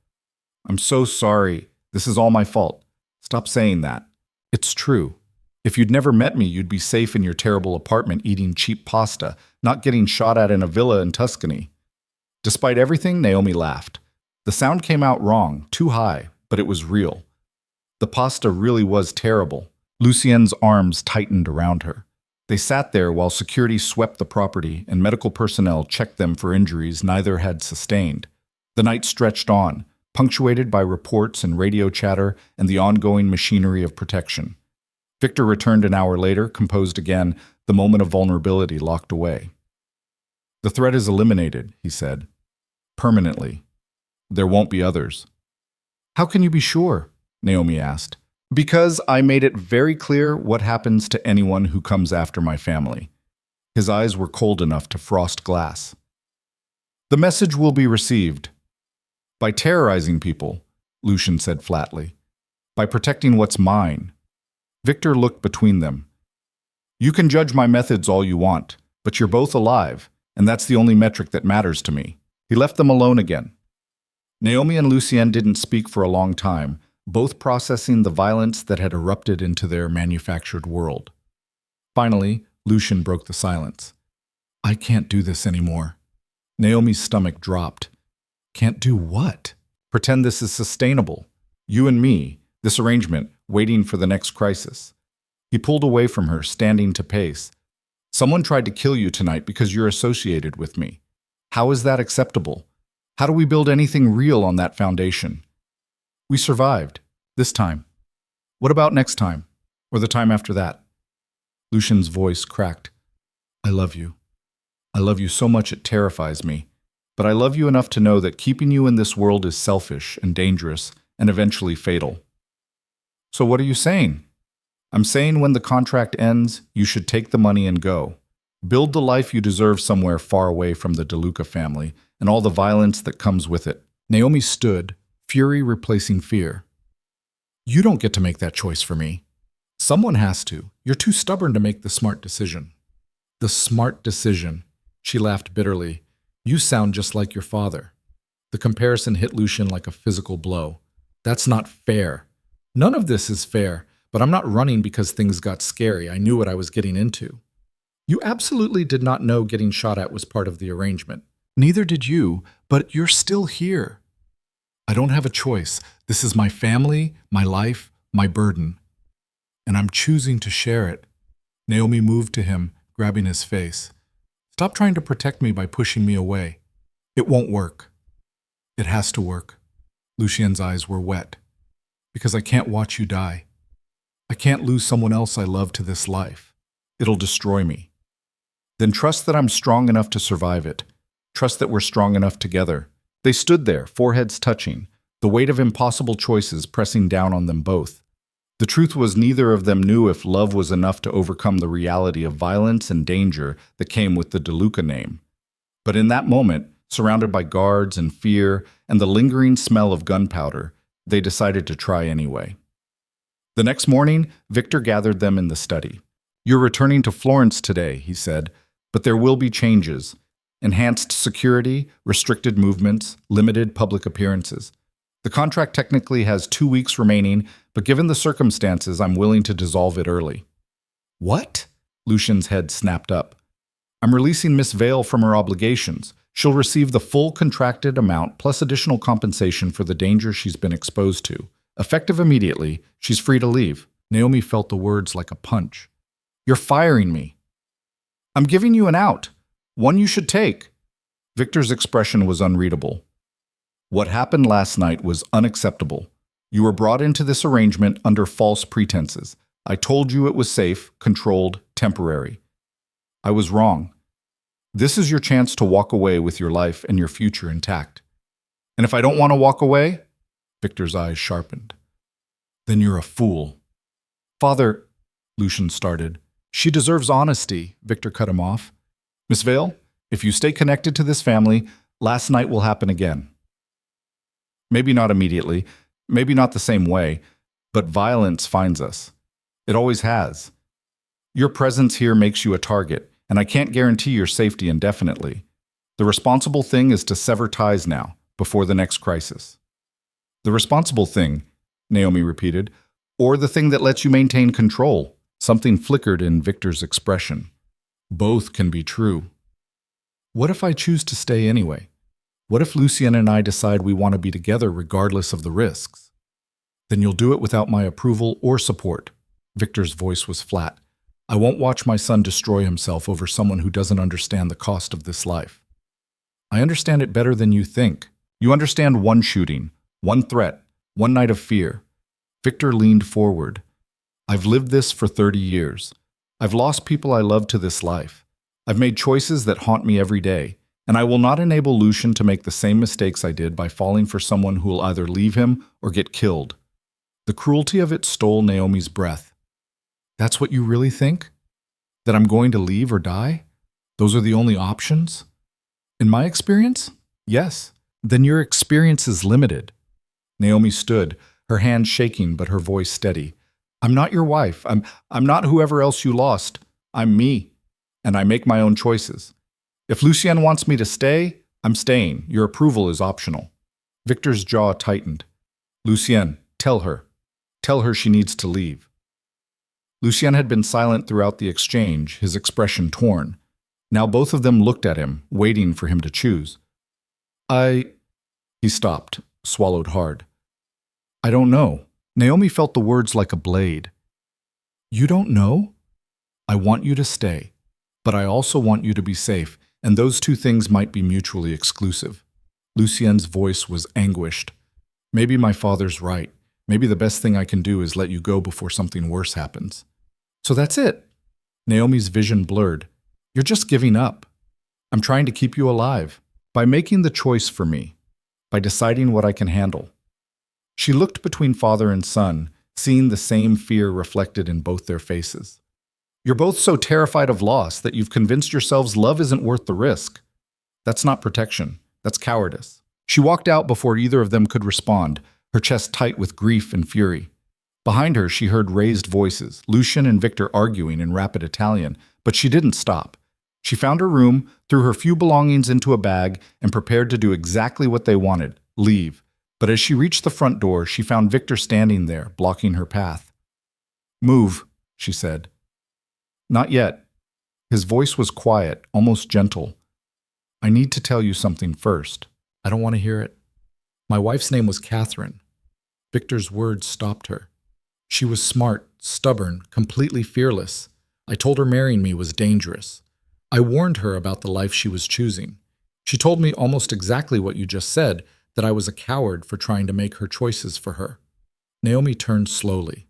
I'm so sorry. This is all my fault. Stop saying that. It's true. If you'd never met me, you'd be safe in your terrible apartment eating cheap pasta, not getting shot at in a villa in Tuscany. Despite everything, Naomi laughed. The sound came out wrong, too high, but it was real. The pasta really was terrible. Lucien's arms tightened around her. They sat there while security swept the property and medical personnel checked them for injuries neither had sustained. The night stretched on, punctuated by reports and radio chatter and the ongoing machinery of protection. Victor returned an hour later, composed again, the moment of vulnerability locked away. "The threat is eliminated," he said. "Permanently. There won't be others." "How can you be sure?" Naomi asked. "Because I made it very clear what happens to anyone who comes after my family." His eyes were cold enough to frost glass. "The message will be received. By terrorizing people," Lucien said flatly. "By protecting what's mine." Victor looked between them. "You can judge my methods all you want, but you're both alive, and that's the only metric that matters to me." He left them alone again. Naomi and Lucien didn't speak for a long time, both processing the violence that had erupted into their manufactured world. Finally, Lucien broke the silence. "I can't do this anymore." Naomi's stomach dropped. "Can't do what?" "Pretend this is sustainable. You and me, this arrangement, waiting for the next crisis." He pulled away from her, standing to pace. "Someone tried to kill you tonight because you're associated with me. How is that acceptable? How do we build anything real on that foundation? We survived. This time. What about next time? Or the time after that?" Lucien's voice cracked. "I love you. I love you so much it terrifies me. But I love you enough to know that keeping you in this world is selfish and dangerous and eventually fatal." "So what are you saying?" "I'm saying when the contract ends, you should take the money and go. Build the life you deserve somewhere far away from the Duca family and all the violence that comes with it." Naomi stood, fury replacing fear. "You don't get to make that choice for me. Someone has to. You're too stubborn to make the smart decision." "The smart decision," she laughed bitterly. "You sound just like your father." The comparison hit Lucien like a physical blow. "That's not fair." "None of this is fair, but I'm not running because things got scary. I knew what I was getting into." "You absolutely did not know getting shot at was part of the arrangement." "Neither did you, but you're still here." "I don't have a choice. This is my family, my life, my burden. And I'm choosing to share it." Naomi moved to him, grabbing his face. "Stop trying to protect me by pushing me away. It won't work." "It has to work." Lucien's eyes were wet. "Because I can't watch you die. I can't lose someone else I love to this life. It'll destroy me." "Then trust that I'm strong enough to survive it. Trust that we're strong enough together." They stood there, foreheads touching, the weight of impossible choices pressing down on them both. The truth was neither of them knew if love was enough to overcome the reality of violence and danger that came with the Duca name. But in that moment, surrounded by guards and fear and the lingering smell of gunpowder, they decided to try anyway. The next morning, Victor gathered them in the study. "You're returning to Florence today," he said, "but there will be changes. Enhanced security, restricted movements, limited public appearances. The contract technically has 2 weeks remaining, but given the circumstances, I'm willing to dissolve it early." "What?" Lucien's head snapped up. "I'm releasing Miss Vale from her obligations. She'll receive the full contracted amount plus additional compensation for the danger she's been exposed to. Effective immediately, she's free to leave." Naomi felt the words like a punch. "You're firing me." "I'm giving you an out. One you should take." Victor's expression was unreadable. "What happened last night was unacceptable. You were brought into this arrangement under false pretenses. I told you it was safe, controlled, temporary. I was wrong. This is your chance to walk away with your life and your future intact." "And if I don't want to walk away?" Victor's eyes sharpened. "Then you're a fool." "Father," Lucien started. "She deserves honesty," Victor cut him off. "Miss Vale, if you stay connected to this family, last night will happen again. Maybe not immediately, maybe not the same way, but violence finds us. It always has. Your presence here makes you a target, and I can't guarantee your safety indefinitely. The responsible thing is to sever ties now, before the next crisis." "The responsible thing," Naomi repeated. Or the thing that lets you maintain control. Something flickered in Victor's expression. Both can be true. What if I choose to stay anyway? What if Lucien and I decide we want to be together regardless of the risks? Then you'll do it without my approval or support. Victor's voice was flat. I won't watch my son destroy himself over someone who doesn't understand the cost of this life. I understand it better than you think. You understand one shooting, one threat, one night of fear. Victor leaned forward. I've lived this for 30 years. I've lost people I love to this life. I've made choices that haunt me every day, and I will not enable Lucien to make the same mistakes I did by falling for someone who will either leave him or get killed. The cruelty of it stole Naomi's breath. That's what you really think? That I'm going to leave or die? Those are the only options? In my experience? Yes. Then your experience is limited. Naomi stood, her hand shaking but her voice steady. I'm not your wife. I'm not whoever else you lost. I'm me, and I make my own choices. If Lucien wants me to stay, I'm staying. Your approval is optional. Victor's jaw tightened. Lucien, tell her. Tell her she needs to leave. Lucien had been silent throughout the exchange, his expression torn. Now both of them looked at him, waiting for him to choose. He stopped, swallowed hard. I don't know. Naomi felt the words like a blade. You don't know? I want you to stay, but I also want you to be safe, and those two things might be mutually exclusive. Lucien's voice was anguished. Maybe my father's right. Maybe the best thing I can do is let you go before something worse happens. So that's it. Naomi's vision blurred. You're just giving up. I'm trying to keep you alive, by making the choice for me, by deciding what I can handle. She looked between father and son, seeing the same fear reflected in both their faces. You're both so terrified of loss that you've convinced yourselves love isn't worth the risk. That's not protection. That's cowardice. She walked out before either of them could respond, her chest tight with grief and fury. Behind her, she heard raised voices, Lucien and Victor arguing in rapid Italian, but she didn't stop. She found her room, threw her few belongings into a bag, and prepared to do exactly what they wanted, leave. But as she reached the front door, she found Victor standing there, blocking her path. Move, she said. Not yet. His voice was quiet, almost gentle. I need to tell you something first. I don't want to hear it. My wife's name was Catherine. Victor's words stopped her. She was smart, stubborn, completely fearless. I told her marrying me was dangerous. I warned her about the life she was choosing. She told me almost exactly what you just said, that I was a coward for trying to make her choices for her. Naomi turned slowly.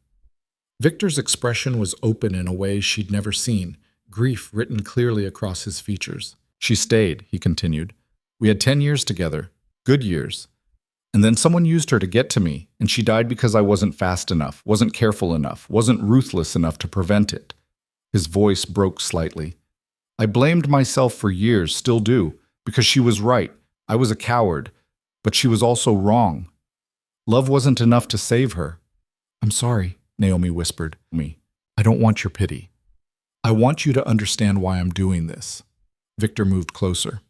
Victor's expression was open in a way she'd never seen, grief written clearly across his features. She stayed, he continued. We had 10 years together, good years. And then someone used her to get to me, and she died because I wasn't fast enough, wasn't careful enough, wasn't ruthless enough to prevent it. His voice broke slightly. I blamed myself for years, still do, because she was right. I was a coward, but she was also wrong. Love wasn't enough to save her. I'm sorry, Naomi whispered. I don't want your pity. I want you to understand why I'm doing this. Victor moved closer.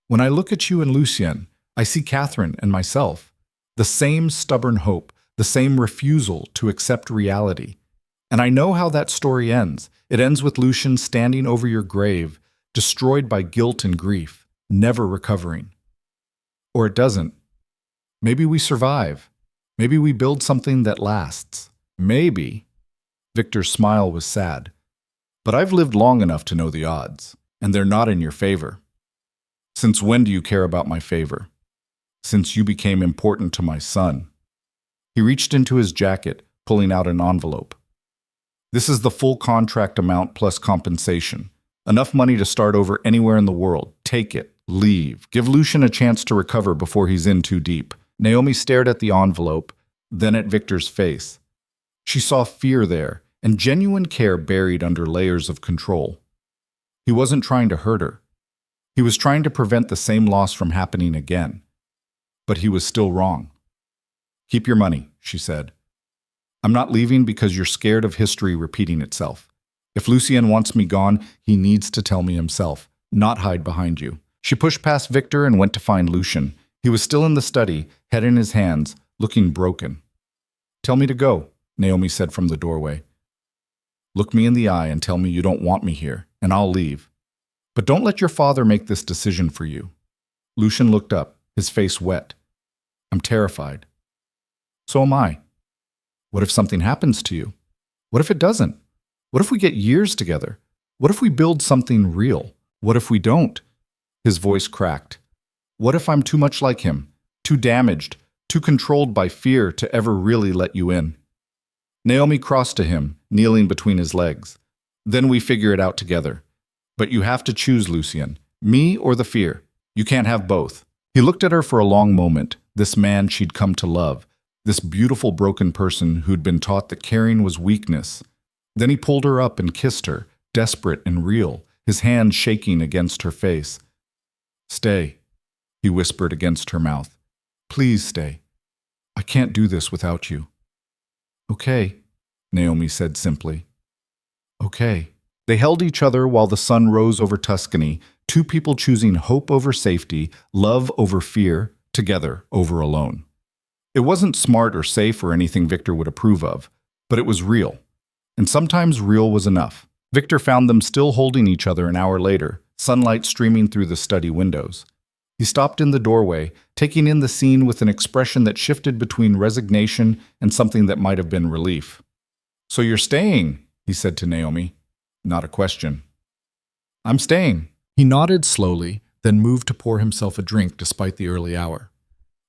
When I look at you and Lucien, I see Catherine and myself. The same stubborn hope, the same refusal to accept reality. And I know how that story ends. It ends with Lucien standing over your grave, destroyed by guilt and grief, never recovering. Or it doesn't. Maybe we survive. Maybe we build something that lasts. Maybe. Victor's smile was sad. But I've lived long enough to know the odds, and they're not in your favor. Since when do you care about my favor? Since you became important to my son. He reached into his jacket, pulling out an envelope. This is the full contract amount plus compensation. Enough money to start over anywhere in the world. Take it. Leave. Give Lucien a chance to recover before he's in too deep. Naomi stared at the envelope, then at Victor's face. She saw fear there, and genuine care buried under layers of control. He wasn't trying to hurt her. He was trying to prevent the same loss from happening again. But he was still wrong. Keep your money, she said. I'm not leaving because you're scared of history repeating itself. If Lucien wants me gone, he needs to tell me himself, not hide behind you. She pushed past Victor and went to find Lucien. He was still in the study, head in his hands, looking broken. Tell me to go, Naomi said from the doorway. Look me in the eye and tell me you don't want me here, and I'll leave. But don't let your father make this decision for you. Lucian looked up, his face wet. I'm terrified. So am I. What if something happens to you? What if it doesn't? What if we get years together? What if we build something real? What if we don't? His voice cracked. What if I'm too much like him, too damaged, too controlled by fear to ever really let you in? Naomi crossed to him, kneeling between his legs. Then we figure it out together. But you have to choose, Lucian. Me or the fear. You can't have both. He looked at her for a long moment, this man she'd come to love, this beautiful broken person who'd been taught that caring was weakness. Then he pulled her up and kissed her, desperate and real, his hand shaking against her face. Stay, he whispered against her mouth. Please stay. I can't do this without you. Okay, Naomi said simply. Okay. They held each other while the sun rose over Tuscany, two people choosing hope over safety, love over fear, together over alone. It wasn't smart or safe or anything Victor would approve of, but it was real. And sometimes real was enough. Victor found them still holding each other an hour later, sunlight streaming through the study windows. He stopped in the doorway, taking in the scene with an expression that shifted between resignation and something that might have been relief. So you're staying, he said to Naomi. Not a question. I'm staying. He nodded slowly, then moved to pour himself a drink despite the early hour.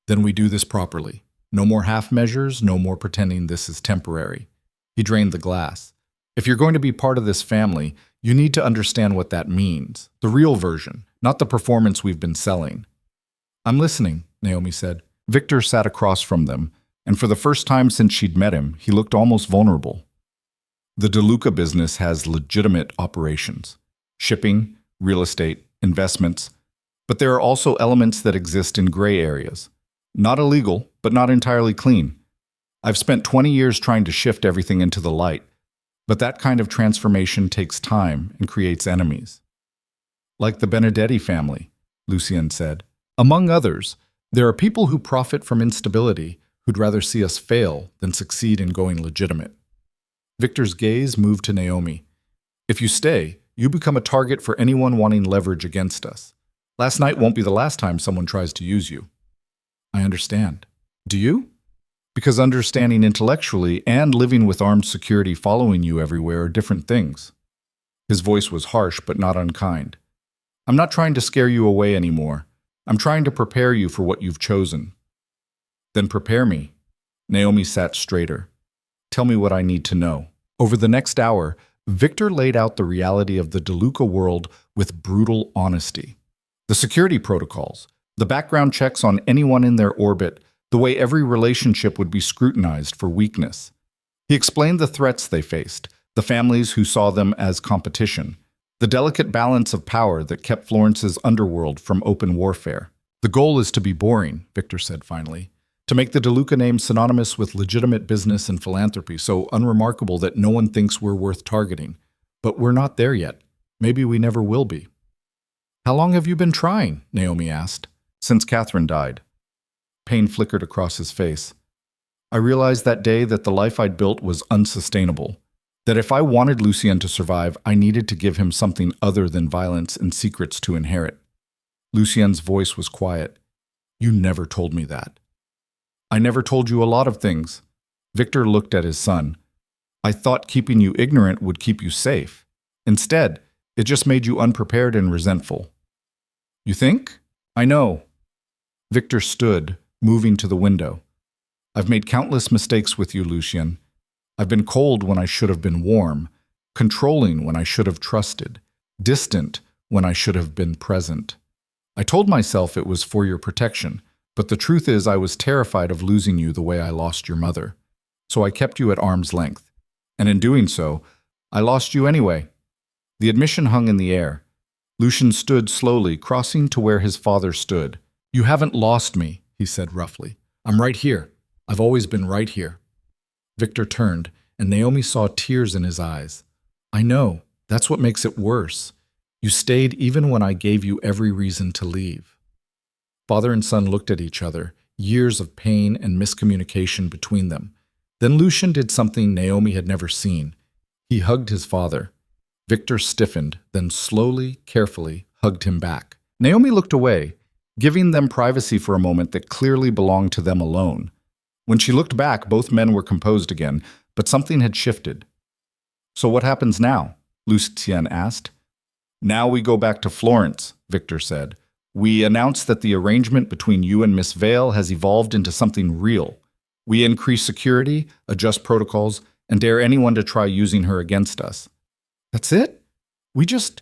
Then we do this properly. No more half measures, no more pretending this is temporary. He drained the glass. If you're going to be part of this family, you need to understand what that means. The real version, not the performance we've been selling. I'm listening, Naomi said. Victor sat across from them, and for the first time since she'd met him, he looked almost vulnerable. The Duca business has legitimate operations. Shipping, real estate, investments. But there are also elements that exist in gray areas. Not illegal, but not entirely clean. I've spent 20 years trying to shift everything into the light, but that kind of transformation takes time and creates enemies. Like the Benedetti family, Lucian said. Among others, there are people who profit from instability who'd rather see us fail than succeed in going legitimate. Victor's gaze moved to Naomi. If you stay, you become a target for anyone wanting leverage against us. Last night won't be the last time someone tries to use you. I understand. Do you? Because understanding intellectually and living with armed security following you everywhere are different things. His voice was harsh but not unkind. I'm not trying to scare you away anymore. I'm trying to prepare you for what you've chosen. Then prepare me. Naomi sat straighter. Tell me what I need to know. Over the next hour, Victor laid out the reality of the Duca world with brutal honesty. The security protocols, the background checks on anyone in their orbit, the way every relationship would be scrutinized for weakness. He explained the threats they faced, the families who saw them as competition, the delicate balance of power that kept Florence's underworld from open warfare. The goal is to be boring, Victor said finally. To make the Duca name synonymous with legitimate business and philanthropy, so unremarkable that no one thinks we're worth targeting. But we're not there yet. Maybe we never will be. How long have you been trying? Naomi asked. Since Catherine died. Pain flickered across his face. I realized that day that the life I'd built was unsustainable. That if I wanted Lucian to survive, I needed to give him something other than violence and secrets to inherit. Lucian's voice was quiet. You never told me that. I never told you a lot of things. Victor looked at his son. I thought keeping you ignorant would keep you safe. Instead, it just made you unprepared and resentful. You think? I know. Victor stood, moving to the window. I've made countless mistakes with you, Lucian. I've been cold when I should have been warm, controlling when I should have trusted, distant when I should have been present. I told myself it was for your protection, but the truth is I was terrified of losing you the way I lost your mother. So I kept you at arm's length. And in doing so, I lost you anyway. The admission hung in the air. Lucian stood slowly, crossing to where his father stood. You haven't lost me, he said roughly. I'm right here. I've always been right here. Victor turned, and Naomi saw tears in his eyes. I know. That's what makes it worse. You stayed even when I gave you every reason to leave. Father and son looked at each other, years of pain and miscommunication between them. Then Lucian did something Naomi had never seen. He hugged his father. Victor stiffened, then slowly, carefully hugged him back. Naomi looked away, giving them privacy for a moment that clearly belonged to them alone. When she looked back, both men were composed again, but something had shifted. "So what happens now?" Lucien asked. "Now we go back to Florence," Victor said. "We announce that the arrangement between you and Miss Vale has evolved into something real. We increase security, adjust protocols, and dare anyone to try using her against us." "That's it? We just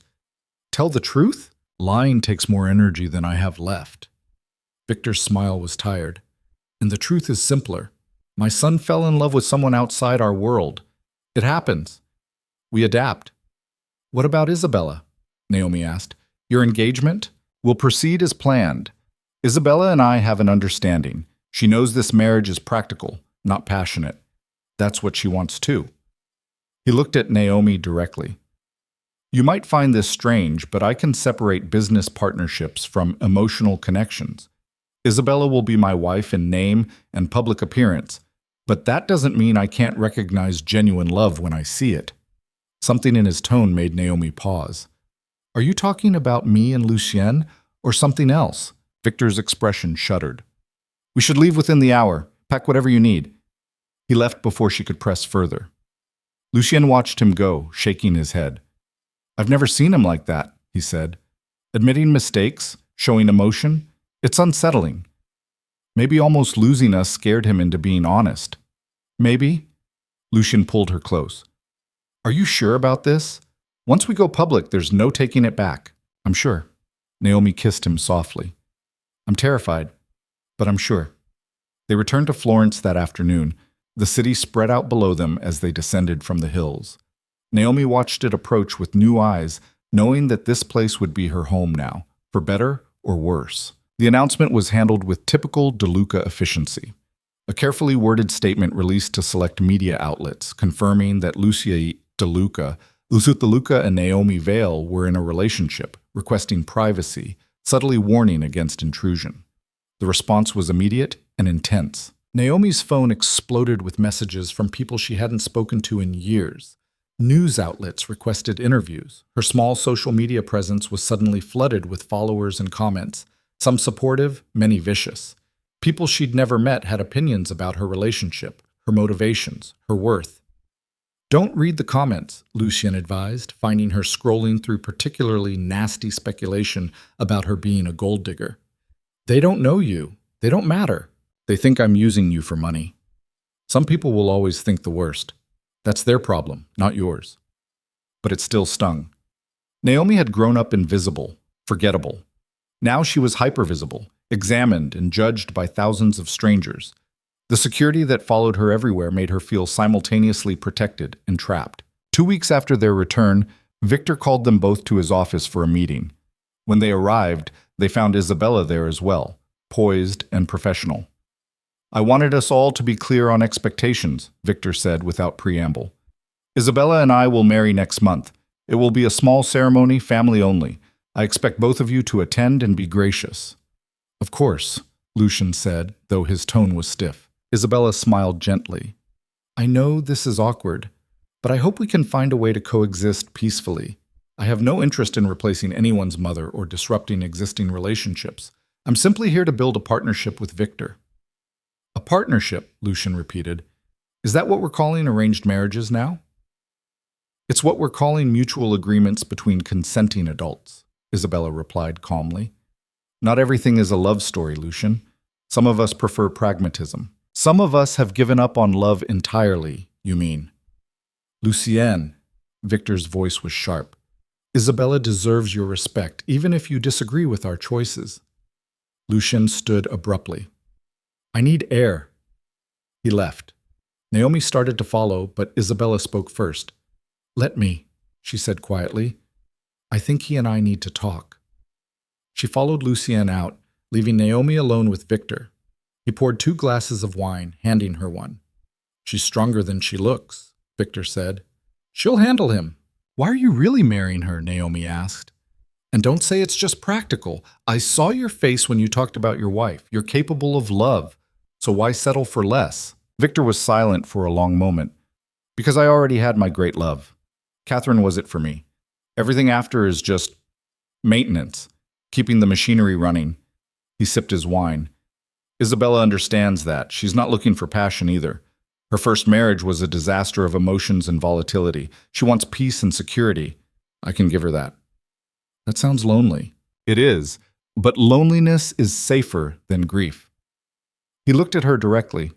tell the truth?" "Lying takes more energy than I have left." Victor's smile was tired. "And the truth is simpler. My son fell in love with someone outside our world. It happens. We adapt." "What about Isabella?" Naomi asked. "Your engagement will proceed as planned. Isabella and I have an understanding. She knows this marriage is practical, not passionate. That's what she wants too." He looked at Naomi directly. "You might find this strange, but I can separate business partnerships from emotional connections. Isabella will be my wife in name and public appearance, but that doesn't mean I can't recognize genuine love when I see it." Something in his tone made Naomi pause. "Are you talking about me and Lucien, or something else?" Victor's expression shuddered. "We should leave within the hour. Pack whatever you need." He left before she could press further. Lucien watched him go, shaking his head. "I've never seen him like that," he said. "Admitting mistakes, showing emotion, it's unsettling. Maybe almost losing us scared him into being honest." "Maybe." Lucien pulled her close. "Are you sure about this? Once we go public, there's no taking it back." "I'm sure." Naomi kissed him softly. "I'm terrified, but I'm sure." They returned to Florence that afternoon. The city spread out below them as they descended from the hills. Naomi watched it approach with new eyes, knowing that this place would be her home now, for better or worse. The announcement was handled with typical Duca efficiency. A carefully worded statement released to select media outlets, confirming that Lucia Duca and Naomi Vale were in a relationship, requesting privacy, subtly warning against intrusion. The response was immediate and intense. Naomi's phone exploded with messages from people she hadn't spoken to in years. News outlets requested interviews. Her small social media presence was suddenly flooded with followers and comments, some supportive, many vicious. People she'd never met had opinions about her relationship, her motivations, her worth. "Don't read the comments," Lucien advised, finding her scrolling through particularly nasty speculation about her being a gold digger. "They don't know you. They don't matter. They think I'm using you for money. Some people will always think the worst. That's their problem, not yours." But it still stung. Naomi had grown up invisible, forgettable. Now she was hypervisible, examined and judged by thousands of strangers. The security that followed her everywhere made her feel simultaneously protected and trapped. 2 weeks after their return, Victor called them both to his office for a meeting. When they arrived, they found Isabella there as well, poised and professional. "I wanted us all to be clear on expectations," Victor said without preamble. "Isabella and I will marry next month. It will be a small ceremony, family only. I expect both of you to attend and be gracious." "Of course," Lucien said, though his tone was stiff. Isabella smiled gently. "I know this is awkward, but I hope we can find a way to coexist peacefully. I have no interest in replacing anyone's mother or disrupting existing relationships. I'm simply here to build a partnership with Victor." "A partnership," Lucien repeated. "Is that what we're calling arranged marriages now?" "It's what we're calling mutual agreements between consenting adults," Isabella replied calmly. "Not everything is a love story, Lucien. Some of us prefer pragmatism. Some of us have given up on love entirely, you mean." "Lucien," Victor's voice was sharp. "Isabella deserves your respect, even if you disagree with our choices." Lucien stood abruptly. "I need air." He left. Naomi started to follow, but Isabella spoke first. "Let me," she said quietly. "I think he and I need to talk." She followed Lucien out, leaving Naomi alone with Victor. He poured 2 glasses of wine, handing her one. "She's stronger than she looks," Victor said. "She'll handle him." "Why are you really marrying her?" Naomi asked. "And don't say it's just practical. I saw your face when you talked about your wife. You're capable of love. So why settle for less?" Victor was silent for a long moment. Because I already had my great love. Catherine was it for me. Everything after is just maintenance, keeping the machinery running. He sipped his wine. Isabella understands that. She's not looking for passion either. Her first marriage was a disaster of emotions and volatility. She wants peace and security. I can give her that. That sounds lonely. It is, but loneliness is safer than grief. He looked at her directly.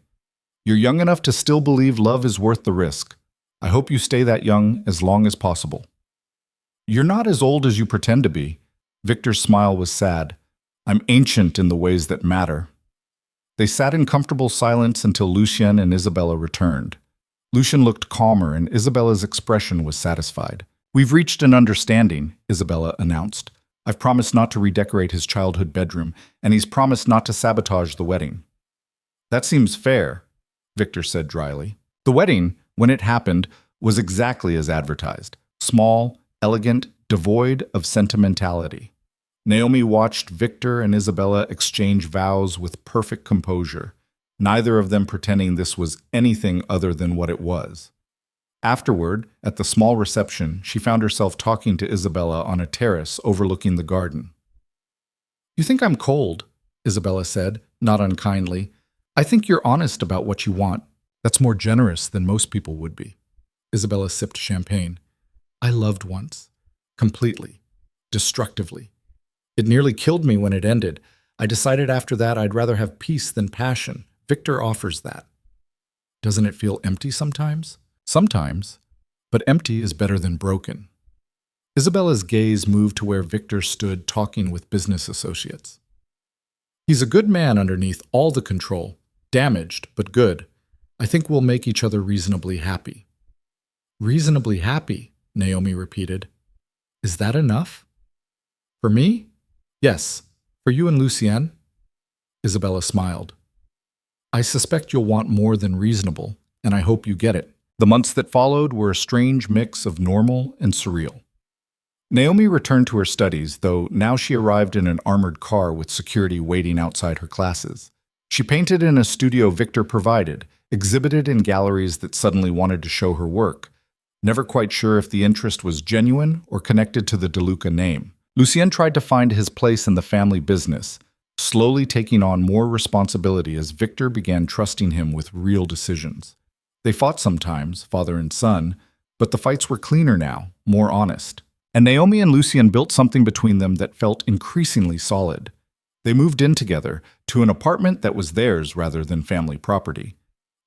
You're young enough to still believe love is worth the risk. I hope you stay that young as long as possible. You're not as old as you pretend to be. Victor's smile was sad. I'm ancient in the ways that matter. They sat in comfortable silence until Lucien and Isabella returned. Lucien looked calmer and Isabella's expression was satisfied. We've reached an understanding, Isabella announced. I've promised not to redecorate his childhood bedroom, and he's promised not to sabotage the wedding. That seems fair, Victor said dryly. The wedding, when it happened, was exactly as advertised. Small, elegant, devoid of sentimentality. Naomi watched Victor and Isabella exchange vows with perfect composure, neither of them pretending this was anything other than what it was. Afterward, at the small reception, she found herself talking to Isabella on a terrace overlooking the garden. You think I'm cold, Isabella said, not unkindly. I think you're honest about what you want. That's more generous than most people would be. Isabella sipped champagne. I loved once. Completely. Destructively. It nearly killed me when it ended. I decided after that I'd rather have peace than passion. Victor offers that. Doesn't it feel empty sometimes? Sometimes. But empty is better than broken. Isabella's gaze moved to where Victor stood talking with business associates. He's a good man underneath all the control. Damaged, but good. I think we'll make each other reasonably happy. Reasonably happy, Naomi repeated. Is that enough? For me? Yes. For you and Lucien? Isabella smiled. I suspect you'll want more than reasonable, and I hope you get it. The months that followed were a strange mix of normal and surreal. Naomi returned to her studies, though now she arrived in an armored car with security waiting outside her classes. She painted in a studio Victor provided, exhibited in galleries that suddenly wanted to show her work, never quite sure if the interest was genuine or connected to the Duca name. Lucien tried to find his place in the family business, slowly taking on more responsibility as Victor began trusting him with real decisions. They fought sometimes, father and son, but the fights were cleaner now, more honest. And Naomi and Lucien built something between them that felt increasingly solid. They moved in together to an apartment that was theirs rather than family property.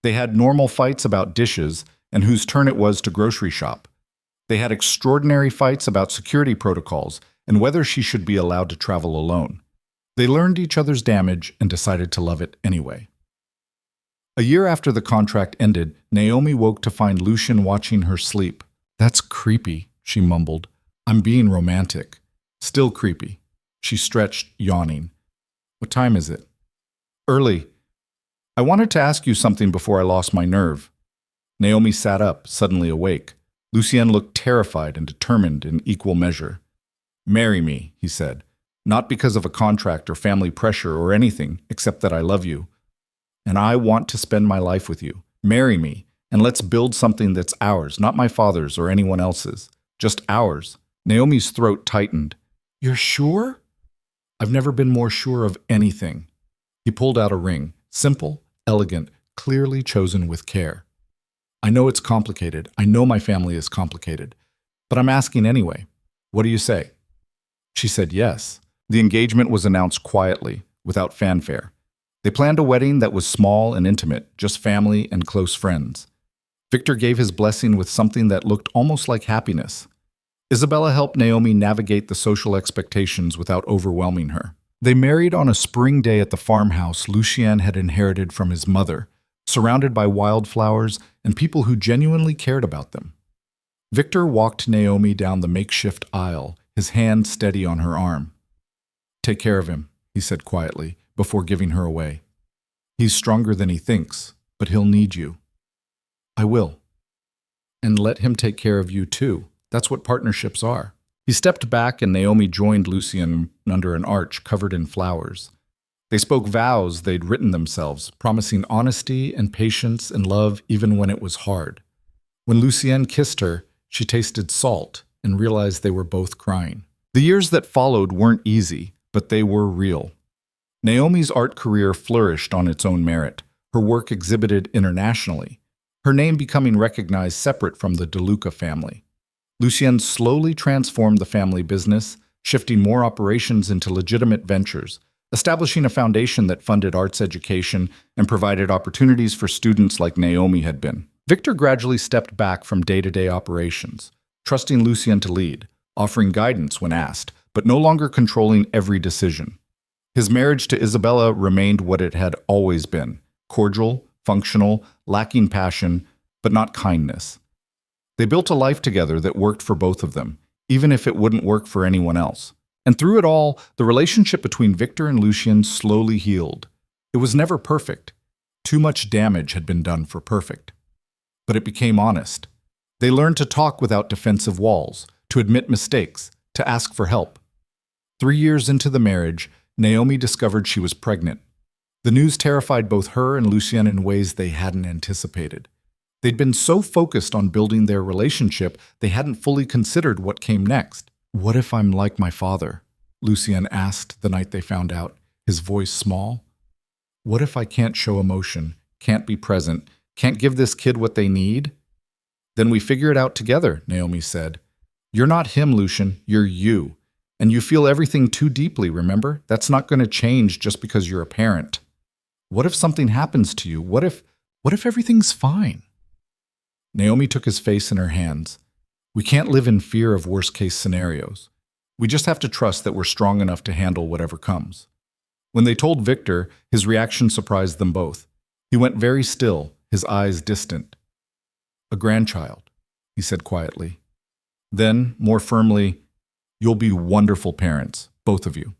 They had normal fights about dishes and whose turn it was to grocery shop. They had extraordinary fights about security protocols and whether she should be allowed to travel alone. They learned each other's damage and decided to love it anyway. A year after the contract ended, Naomi woke to find Lucien watching her sleep. That's creepy, she mumbled. I'm being romantic. Still creepy. She stretched, yawning. What time is it? Early. I wanted to ask you something before I lost my nerve. Naomi sat up, suddenly awake. Lucien looked terrified and determined in equal measure. Marry me, he said. Not because of a contract or family pressure or anything, except that I love you. And I want to spend my life with you. Marry me, and let's build something that's ours, not my father's or anyone else's. Just ours. Naomi's throat tightened. You're sure? I've never been more sure of anything. He pulled out a ring, simple, elegant, clearly chosen with care. I know it's complicated. I know my family is complicated. But I'm asking anyway. What do you say? She said yes. The engagement was announced quietly, without fanfare. They planned a wedding that was small and intimate, just family and close friends. Victor gave his blessing with something that looked almost like happiness. Isabella helped Naomi navigate the social expectations without overwhelming her. They married on a spring day at the farmhouse Lucien had inherited from his mother, surrounded by wildflowers and people who genuinely cared about them. Victor walked Naomi down the makeshift aisle, his hand steady on her arm. Take care of him, he said quietly, before giving her away. He's stronger than he thinks, but he'll need you. I will. And let him take care of you too. That's what partnerships are. He stepped back and Naomi joined Lucien under an arch covered in flowers. They spoke vows they'd written themselves, promising honesty and patience and love even when it was hard. When Lucienne kissed her, she tasted salt and realized they were both crying. The years that followed weren't easy, but they were real. Naomi's art career flourished on its own merit, her work exhibited internationally, her name becoming recognized separate from the Duca family. Lucienne slowly transformed the family business, shifting more operations into legitimate ventures, establishing a foundation that funded arts education and provided opportunities for students like Naomi had been. Victor gradually stepped back from day-to-day operations, trusting Lucienne to lead, offering guidance when asked, but no longer controlling every decision. His marriage to Isabella remained what it had always been: cordial, functional, lacking passion, but not kindness. They built a life together that worked for both of them, even if it wouldn't work for anyone else. And through it all, the relationship between Victor and Lucienne slowly healed. It was never perfect. Too much damage had been done for perfect. But it became honest. They learned to talk without defensive walls, to admit mistakes, to ask for help. 3 years into the marriage, Naomi discovered she was pregnant. The news terrified both her and Lucienne in ways they hadn't anticipated. They'd been so focused on building their relationship, they hadn't fully considered what came next. "What if I'm like my father?" Lucienne asked the night they found out, his voice small. "What if I can't show emotion, can't be present, can't give this kid what they need?" "Then we figure it out together," Naomi said. "You're not him, Lucienne, you're you. And you feel everything too deeply, remember? That's not going to change just because you're a parent. What if something happens to you? What if everything's fine?" Naomi took his face in her hands. "We can't live in fear of worst-case scenarios. We just have to trust that we're strong enough to handle whatever comes." When they told Victor, his reaction surprised them both. He went very still, his eyes distant. "A grandchild," he said quietly. Then, more firmly, "You'll be wonderful parents, both of you."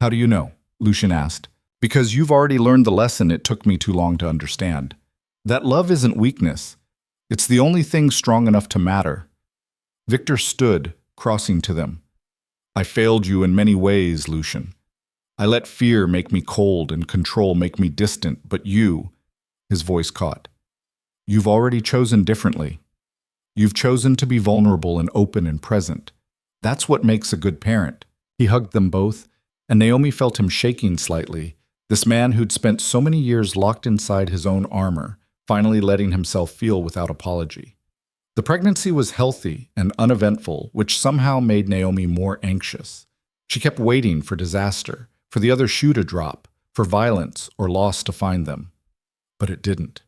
"How do you know?" Lucienne asked. "Because you've already learned the lesson it took me too long to understand. That love isn't weakness. It's the only thing strong enough to matter." Victor stood, crossing to them. "I failed you in many ways, Lucienne. I let fear make me cold and control make me distant, but you," his voice caught, "you've already chosen differently. You've chosen to be vulnerable and open and present. That's what makes a good parent." He hugged them both, and Naomi felt him shaking slightly, this man who'd spent so many years locked inside his own armor, finally letting himself feel without apology. The pregnancy was healthy and uneventful, which somehow made Naomi more anxious. She kept waiting for disaster, for the other shoe to drop, for violence or loss to find them. But it didn't.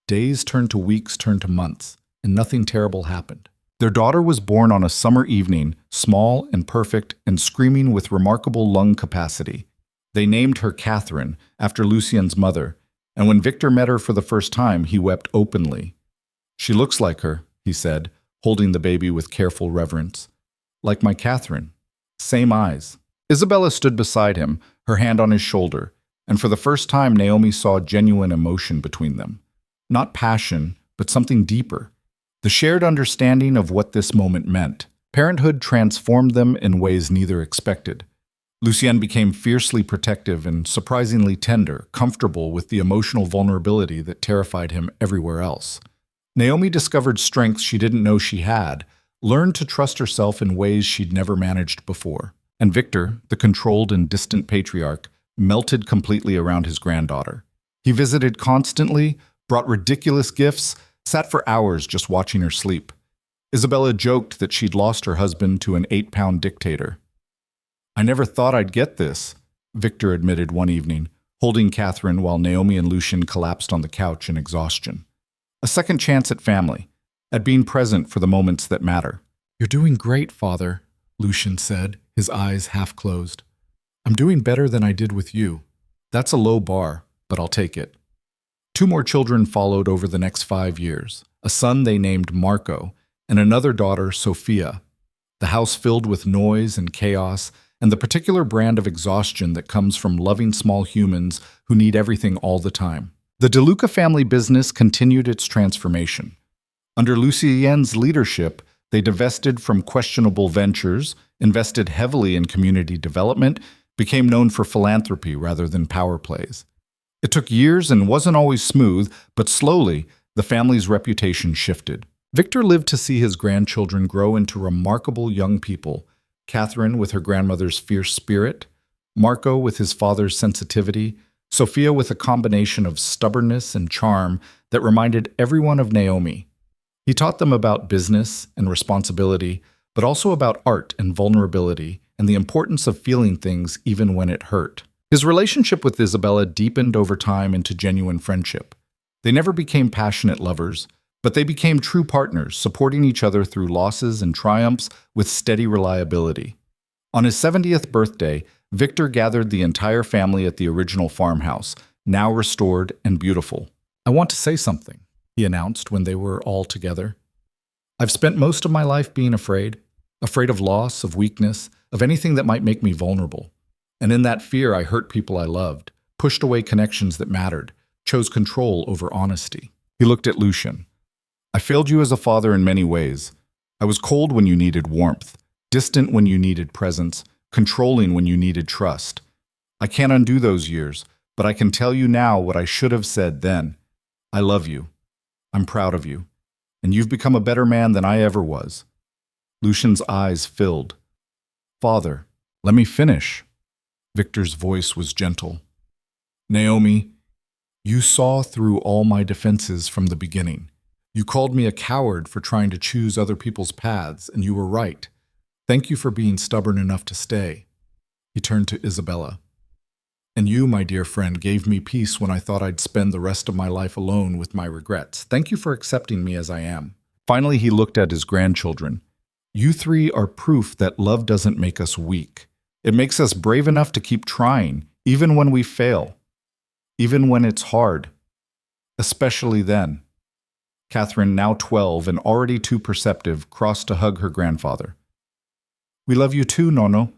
Days turned to weeks, turned to months, and nothing terrible happened. Their daughter was born on a summer evening, small and perfect and screaming with remarkable lung capacity. They named her Catherine, after Lucienne's mother, and when Victor met her for the first time, he wept openly. "She looks like her," he said, holding the baby with careful reverence. "Like my Catherine. Same eyes." Isabella stood beside him, her hand on his shoulder, and for the first time Naomi saw genuine emotion between them. Not passion, but something deeper. The shared understanding of what this moment meant. Parenthood transformed them in ways neither expected. Lucienne became fiercely protective and surprisingly tender, comfortable with the emotional vulnerability that terrified him everywhere else. Naomi discovered strengths she didn't know she had, learned to trust herself in ways she'd never managed before. And Victor, the controlled and distant patriarch, melted completely around his granddaughter. He visited constantly, brought ridiculous gifts, sat for hours just watching her sleep. Isabella joked that she'd lost her husband to an 8-pound dictator. "I never thought I'd get this," Victor admitted one evening, holding Catherine while Naomi and Lucienne collapsed on the couch in exhaustion. A second chance at family, at being present for the moments that matter. "You're doing great, Father," Lucienne said, his eyes half closed. "I'm doing better than I did with you. That's a low bar, but I'll take it." 2 more children followed over the next 5 years, a son they named Marco, and another daughter, Sophia. The house filled with noise and chaos, and the particular brand of exhaustion that comes from loving small humans who need everything all the time. The Duca family business continued its transformation. Under Lucienne's leadership, they divested from questionable ventures, invested heavily in community development, became known for philanthropy rather than power plays. It took years and wasn't always smooth, but slowly, the family's reputation shifted. Victor lived to see his grandchildren grow into remarkable young people. Catherine with her grandmother's fierce spirit, Marco with his father's sensitivity, Sophia with a combination of stubbornness and charm that reminded everyone of Naomi. He taught them about business and responsibility, but also about art and vulnerability and the importance of feeling things even when it hurt. His relationship with Isabella deepened over time into genuine friendship. They never became passionate lovers, but they became true partners, supporting each other through losses and triumphs with steady reliability. On his 70th birthday, Victor gathered the entire family at the original farmhouse, now restored and beautiful. "I want to say something," he announced when they were all together. "I've spent most of my life being afraid of loss, of weakness, of anything that might make me vulnerable. And in that fear, I hurt people I loved, pushed away connections that mattered, chose control over honesty." He looked at Lucian. "I failed you as a father in many ways. I was cold when you needed warmth, distant when you needed presence, controlling when you needed trust. I can't undo those years, but I can tell you now what I should have said then. I love you. I'm proud of you. And you've become a better man than I ever was." Lucian's eyes filled. "Father, let me finish." Victor's voice was gentle. "Naomi, you saw through all my defenses from the beginning. You called me a coward for trying to choose other people's paths, and you were right. Thank you for being stubborn enough to stay." He turned to Isabella. "And you, my dear friend, gave me peace when I thought I'd spend the rest of my life alone with my regrets. Thank you for accepting me as I am." Finally, he looked at his grandchildren. "You three are proof that love doesn't make us weak. It makes us brave enough to keep trying, even when we fail, even when it's hard, especially then." Catherine, now 12 and already too perceptive, crossed to hug her grandfather. "We love you too, Nono."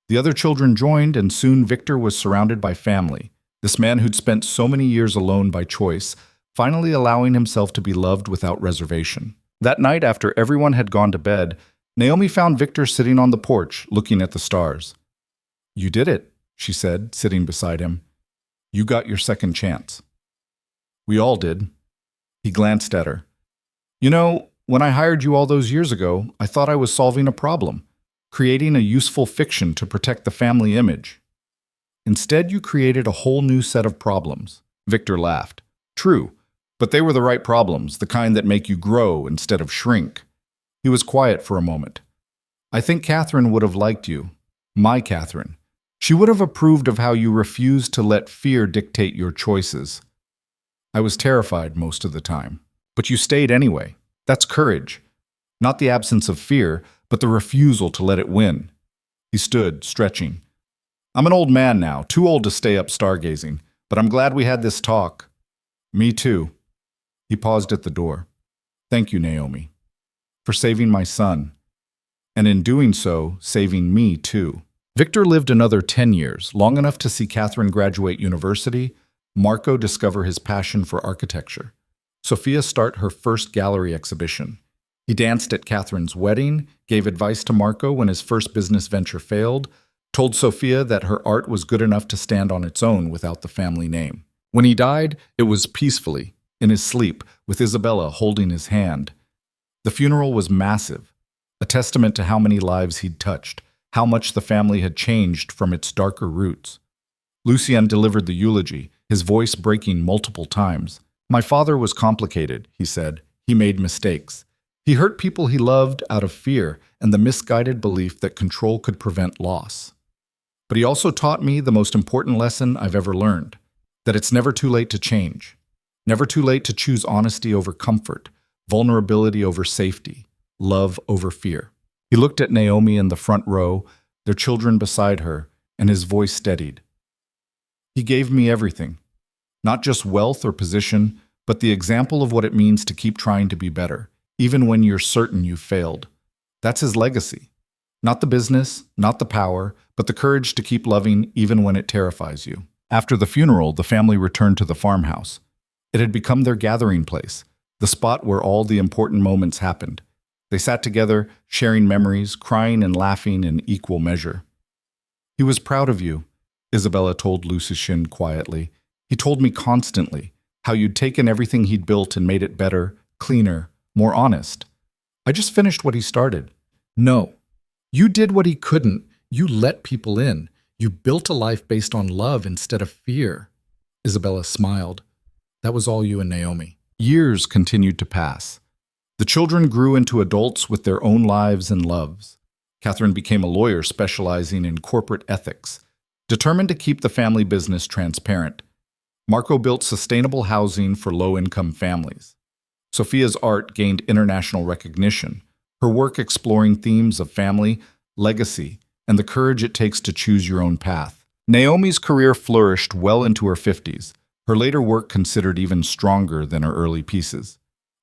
The other children joined, and soon Victor was surrounded by family, this man who'd spent so many years alone by choice, finally allowing himself to be loved without reservation. That night, after everyone had gone to bed, Naomi found Victor sitting on the porch, looking at the stars. "You did it," she said, sitting beside him. "You got your second chance." "We all did." He glanced at her. "You know, when I hired you all those years ago, I thought I was solving a problem, creating a useful fiction to protect the family image. Instead, you created a whole new set of problems." Victor laughed. "True, but they were the right problems, the kind that make you grow instead of shrink." He was quiet for a moment. "I think Catherine would have liked you. My Catherine. She would have approved of how you refused to let fear dictate your choices. I was terrified most of the time. But you stayed anyway. That's courage. Not the absence of fear, but the refusal to let it win." He stood, stretching. "I'm an old man now, too old to stay up stargazing, but I'm glad we had this talk." "Me too." He paused at the door. "Thank you, Naomi, for saving my son, and in doing so, saving me too." Victor lived another 10 years, long enough to see Catherine graduate university, Marco discover his passion for architecture, Sophia start her first gallery exhibition. He danced at Catherine's wedding, gave advice to Marco when his first business venture failed, told Sophia that her art was good enough to stand on its own without the family name. When he died, it was peacefully, in his sleep, with Isabella holding his hand. The funeral was massive, a testament to how many lives he'd touched, how much the family had changed from its darker roots. Lucien delivered the eulogy, his voice breaking multiple times. "My father was complicated," he said. "He made mistakes. He hurt people he loved out of fear and the misguided belief that control could prevent loss. But he also taught me the most important lesson I've ever learned, that it's never too late to change, never too late to choose honesty over comfort, vulnerability over safety, love over fear." He looked at Naomi in the front row, their children beside her, and his voice steadied. "He gave me everything, not just wealth or position, but the example of what it means to keep trying to be better, even when you're certain you've failed. That's his legacy. Not the business, not the power, but the courage to keep loving even when it terrifies you." After the funeral, the family returned to the farmhouse. It had become their gathering place, the spot where all the important moments happened. They sat together, sharing memories, crying and laughing in equal measure. He was proud of you, Isabella told Lucien quietly. He told me constantly how you'd taken everything he'd built and made it better, cleaner, more honest. I just finished what he started. No, you did what he couldn't. You let people in. You built a life based on love instead of fear. Isabella smiled. That was all you and Naomi. Years continued to pass. The children grew into adults with their own lives and loves. Catherine became a lawyer specializing in corporate ethics, determined to keep the family business transparent. Marco built sustainable housing for low-income families. Sophia's art gained international recognition, her work exploring themes of family, legacy, and the courage it takes to choose your own path. Naomi's career flourished well into her 50s, her later work considered even stronger than her early pieces.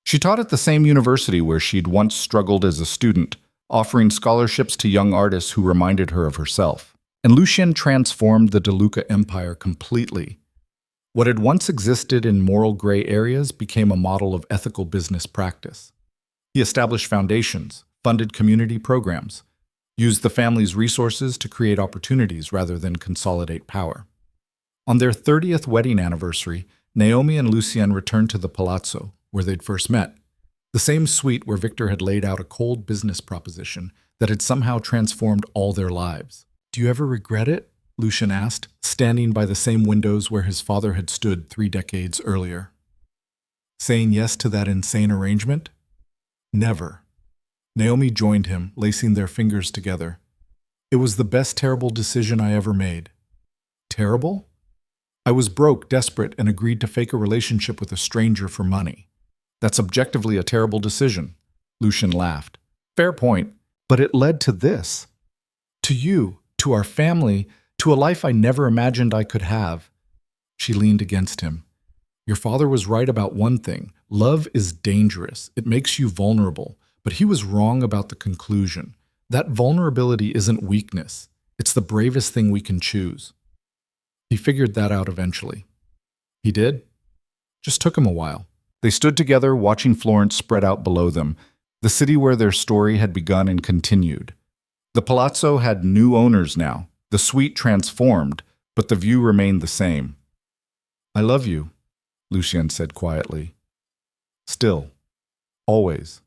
She taught at the same university where she'd once struggled as a student, offering scholarships to young artists who reminded her of herself. And Lucien transformed the Duca empire completely. What had once existed in moral gray areas became a model of ethical business practice. He established foundations, funded community programs, used the family's resources to create opportunities rather than consolidate power. On their 30th wedding anniversary, Naomi and Lucien returned to the palazzo, where they'd first met, the same suite where Victor had laid out a cold business proposition that had somehow transformed all their lives. "Do you ever regret it?" Lucien asked, standing by the same windows where his father had stood 3 decades earlier. "Saying yes to that insane arrangement? Never." Naomi joined him, lacing their fingers together. "It was the best terrible decision I ever made." "Terrible?" "I was broke, desperate, and agreed to fake a relationship with a stranger for money. That's objectively a terrible decision." Lucien laughed. "Fair point, but it led to this. To you, to our family, to a life I never imagined I could have." She leaned against him. "Your father was right about one thing. Love is dangerous. It makes you vulnerable. But he was wrong about the conclusion. That vulnerability isn't weakness. It's the bravest thing we can choose." He figured that out eventually. He did. Just took him a while. They stood together, watching Florence spread out below them, the city where their story had begun and continued. The palazzo had new owners now, the suite transformed, but the view remained the same. "I love you," Lucien said quietly. "Still. Always."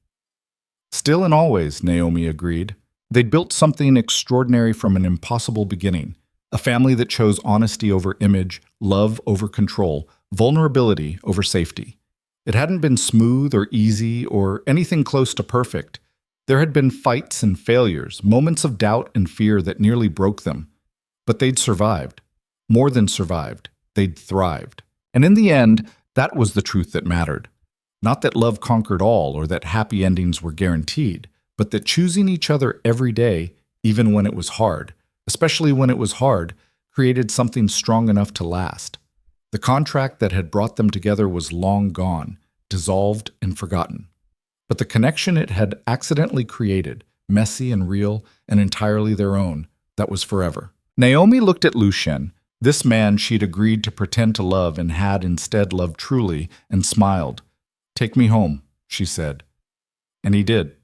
"Still and always," Naomi agreed. They'd built something extraordinary from an impossible beginning, a family that chose honesty over image, love over control, vulnerability over safety. It hadn't been smooth or easy or anything close to perfect. There had been fights and failures, moments of doubt and fear that nearly broke them. But they'd survived. More than survived. They'd thrived. And in the end, that was the truth that mattered. Not that love conquered all or that happy endings were guaranteed, but that choosing each other every day, even when it was hard, especially when it was hard, created something strong enough to last. The contract that had brought them together was long gone, dissolved and forgotten. But the connection it had accidentally created, messy and real and entirely their own, that was forever. Naomi looked at Lucien, this man she'd agreed to pretend to love and had instead loved truly, and smiled. "Take me home," she said. And he did.